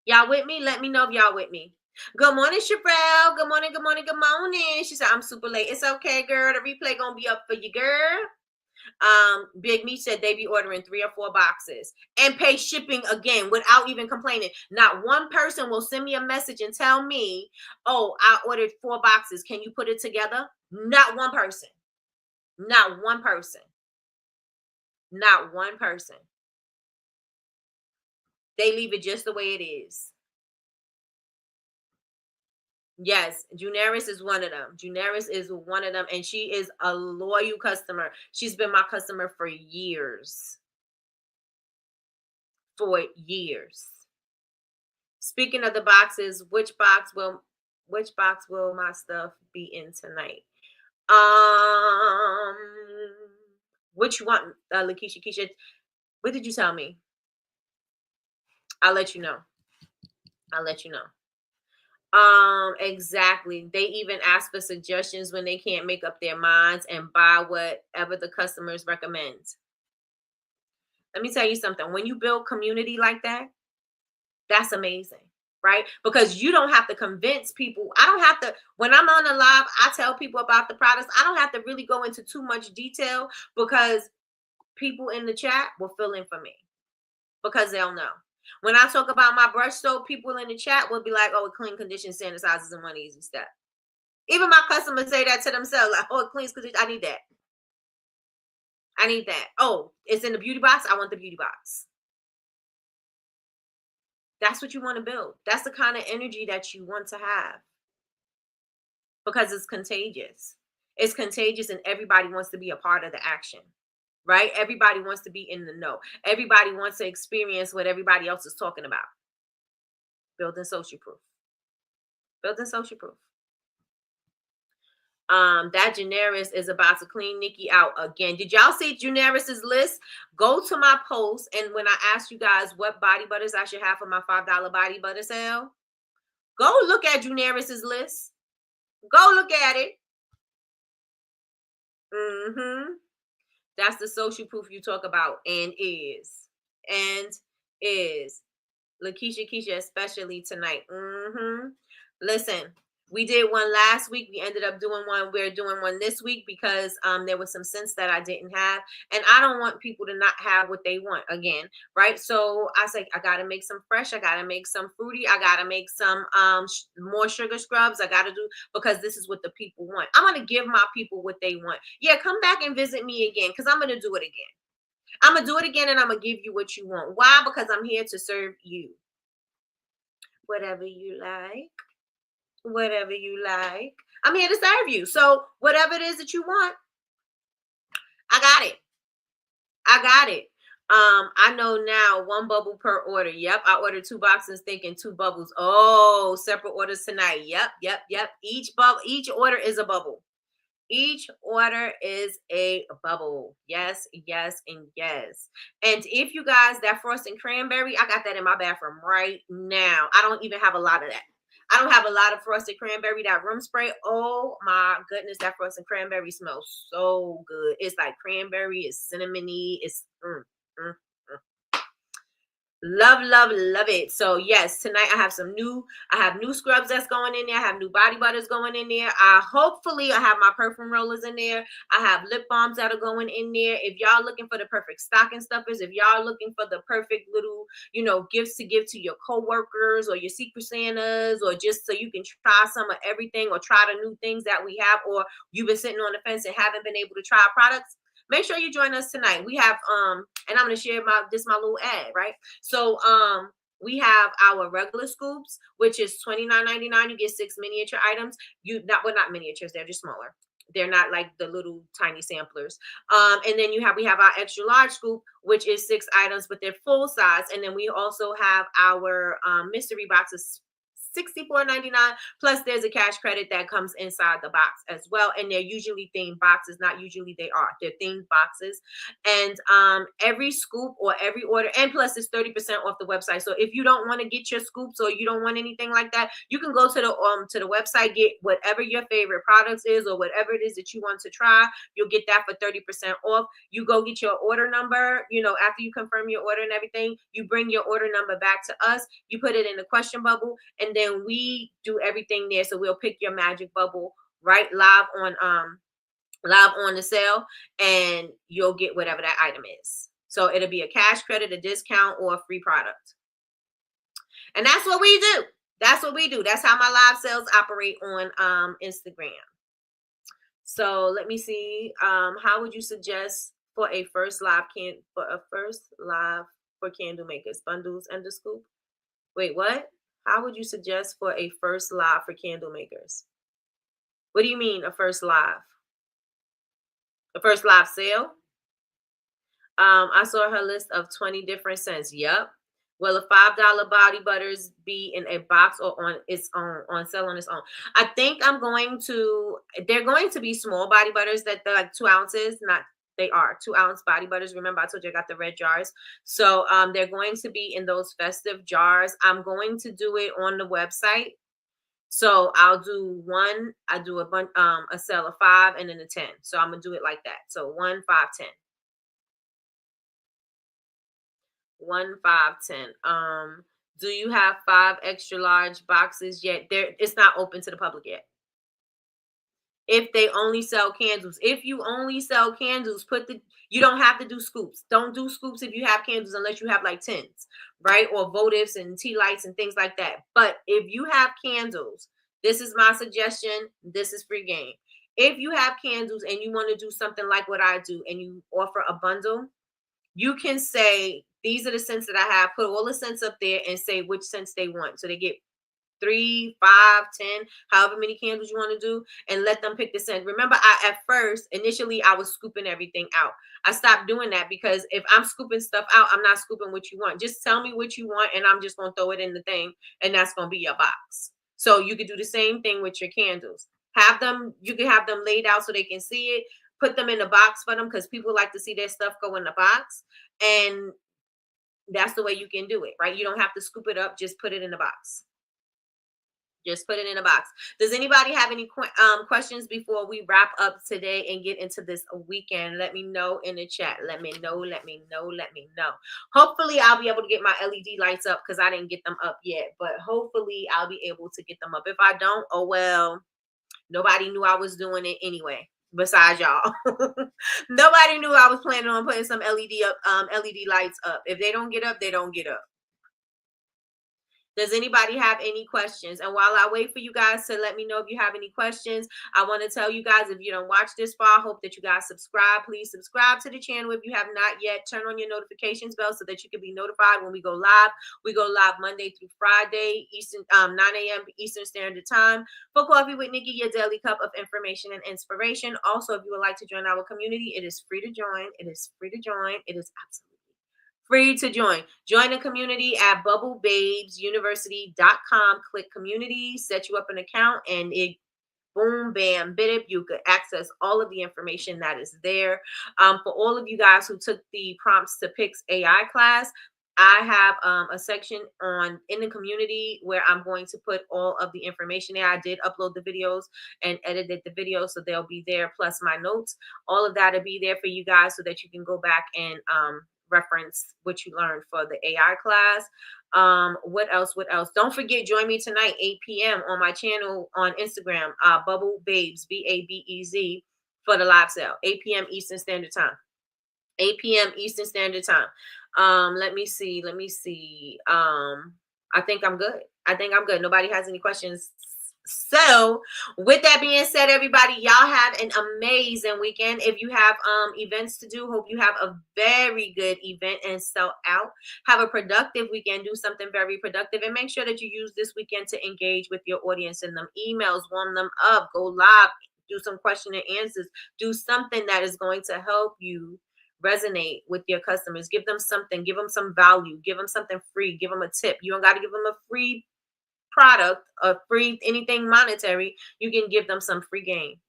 Y'all with me? Let me know if y'all with me. Good morning, Sherelle. Good morning, good morning, good morning. She said, I'm super late. It's okay, girl. The replay gonna be up for you, girl. Big Meech said they be ordering 3 or 4 boxes and pay shipping again without even complaining. Not one person will send me a message and tell me, oh, I ordered 4 boxes. Can you put it together? Not one person. Not one person. Not one person. They leave it just the way it is. Yes, Junaris is one of them. Junaris is one of them, and she is a loyal customer. She's been my customer for years. Speaking of the boxes, which box will my stuff be in tonight? Which one, Lakeisha? Keisha, what did you tell me? I'll let you know. I'll let you know. Exactly. They even ask for suggestions when they can't make up their minds and buy whatever the customers recommend. Let me tell you something. When you build community like that, that's amazing, right? Because you don't have to convince people. I don't have to, when I'm on a live, I tell people about the products. I don't have to really go into too much detail because people in the chat will fill in for me because they'll know. When I talk about my brush soap, people in the chat will be like, oh, it clean, condition, sanitizes in one easy step. Even my customers say that to themselves, like, oh, it cleans, condition. I need that. I need that. Oh, it's in the beauty box. I want the beauty box. That's what you want to build. That's the kind of energy that you want to have because it's contagious. It's contagious and everybody wants to be a part of the action, right? Everybody wants to be in the know. Everybody wants to experience what everybody else is talking about. Building social proof. Building social proof. That Generis is about to clean Nikki out again. Did y'all see Generis's list? Go to my post, and when I asked you guys what body butters I should have for my $5 body butter sale, go look at Generis's list. Go look at it. That's the social proof you talk about, and is Lakeisha Keisha, especially tonight. Listen. We did one last week. We ended up doing one. We're doing one this week because there was some scents that I didn't have. And I don't want people to not have what they want again, right? So I say, I got to make some fresh. I got to make some fruity. I got to make some more sugar scrubs. I got to do, because this is what the people want. I'm going to give my people what they want. Yeah, come back and visit me again because I'm going to do it again. I'm going to do it again and I'm going to give you what you want. Why? Because I'm here to serve you. Whatever you like. Whatever you like. I'm here to serve you. So whatever it is that you want, I got it. I got it. I know now 1 bubble per order. Yep. I ordered 2 boxes thinking 2 bubbles. Oh, separate orders tonight. Yep. Each order is a bubble. Each order is a bubble. Yes, and yes. And if you guys, that frosted cranberry, I got that in my bathroom right now. I don't even have a lot of that. I don't have a lot of frosted cranberry, that room spray. Oh my goodness, that frosted cranberry smells so good. It's like cranberry, it's cinnamony, it's love it. So yes, tonight I have new scrubs that's going in there. I have new body butters going in there. Hopefully I have my perfume rollers in there. I have lip balms that are going in there. If y'all looking for the perfect stocking stuffers, if y'all looking for the perfect little, gifts to give to your coworkers or your secret Santas, or just so you can try some of everything or try the new things that we have, or you've been sitting on the fence and haven't been able to try products, make sure you join us tonight. We have and I'm going to share my little ad, right? So we have our regular scoops, which is $29.99. You get 6 miniature items. Not miniatures, they're just smaller. They're not like the little tiny samplers. And then we have our extra large scoop, which is 6 items, but they're full size. And then we also have our mystery boxes, $64.99, plus there's a cash credit that comes inside the box as well, and they're usually themed boxes. Not usually, they're themed boxes. And every scoop or every order, and plus it's 30% off the website. So if you don't want to get your scoops or you don't want anything like that, you can go to the website, get whatever your favorite products is or whatever it is that you want to try. You'll get that for 30% off. You go get your order number, after you confirm your order and everything, you bring your order number back to us, you put it in the question bubble, and then we do everything there. So we'll pick your magic bubble right live on the sale, and you'll get whatever that item is. So it'll be a cash credit, a discount, or a free product. And that's what we do. That's how my live sales operate on Instagram. So let me see. How would you suggest for a first live for candle makers? Bundles and the scoop? Wait, what? How would you suggest for a first live for candle makers? What do you mean a first live? A first live sale? I saw her list of 20 different scents. Yep. Will a $5 body butters be in a box or on its own, on sale on its own? I think they're going to be small body butters that they're like 2 ounces, not They are 2-ounce body butters. Remember, I told you I got the red jars. So they're going to be in those festive jars. I'm going to do it on the website. So I'll do one. I do a sale of 5 and then a 10. So I'm gonna do it like that. So 1, 5, 10. 1, 5, 10. Do you have 5 extra large boxes yet? It's not open to the public yet. If they only sell candles. If you only sell candles, you don't have to do scoops. Don't do scoops if you have candles unless you have like tins, right? Or votives and tea lights and things like that. But if you have candles, this is my suggestion. This is free game. If you have candles and you want to do something like what I do and you offer a bundle, you can say, these are the scents that I have. Put all the scents up there and say which scents they want. So they get 3, 5, 10, however many candles you want to do, and let them pick the scent. Remember, initially I was scooping everything out. I stopped doing that because if I'm scooping stuff out, I'm not scooping what you want. Just tell me what you want and I'm just going to throw it in the thing, and that's going to be your box. So you could do the same thing with your candles. You can have them laid out so they can see it. Put them in a box for them because people like to see their stuff go in the box. And that's the way you can do it, right? You don't have to scoop it up. Just put it in the box. Just put it in a box. Does anybody have any questions before we wrap up today and get into this weekend? Let me know in the chat. Let me know. Let me know. Let me know. Hopefully, I'll be able to get my LED lights up because I didn't get them up yet. But hopefully, I'll be able to get them up. If I don't, oh well. Nobody knew I was doing it anyway. Besides y'all, nobody knew I was planning on putting some LED lights up. If they don't get up, they don't get up. Does anybody have any questions? And while I wait for you guys to let me know if you have any questions, I want to tell you guys, if you don't watch this far, I hope that you guys subscribe. Please subscribe to the channel if you have not yet. Turn on your notifications bell so that you can be notified when we go live. We go live Monday through Friday, 9 a.m. Eastern Standard Time. For Coffee with Nikki, your daily cup of information and inspiration. Also, if you would like to join our community, it is free to join. It is free to join. It is absolutely free to join. Join the community at bubblebabesuniversity.com. Click community, set you up an account, and it boom, bam, bidip. You could access all of the information that is there. For all of you guys who took the Prompts to Picks AI class, I have a section in the community where I'm going to put all of the information there. I did upload the videos and edited the videos, so they'll be there, plus my notes. All of that will be there for you guys so that you can go back and reference what you learned for the AI class. What else? Don't forget, join me tonight, 8 p.m. on my channel on Instagram, Bubble Babes, BABEZ, for the live sale, 8 p.m. Eastern Standard Time. 8 p.m. Eastern Standard Time. Let me see. I think I'm good. Nobody has any questions. So with that being said, everybody, y'all have an amazing weekend. If you have events to do, hope you have a very good event and sell out. Have a productive weekend. Do something very productive, and make sure that you use this weekend to engage with your audience in them emails, warm them up, go live, do some question and answers, do something that is going to help you resonate with your customers. Give them something, give them some value, give them something free, give them a tip. You don't got to give them a free product or free anything monetary. You can give them some free game.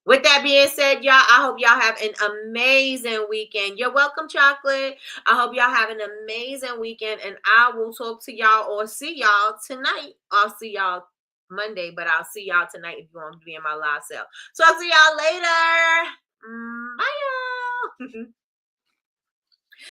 With that being said, y'all, I hope y'all have an amazing weekend. You're welcome, Chocolate. I hope y'all have an amazing weekend, and I will talk to y'all or see y'all tonight. I'll see y'all Monday, but I'll see y'all tonight if you want to be in my live sale. Talk to y'all later. Bye, y'all.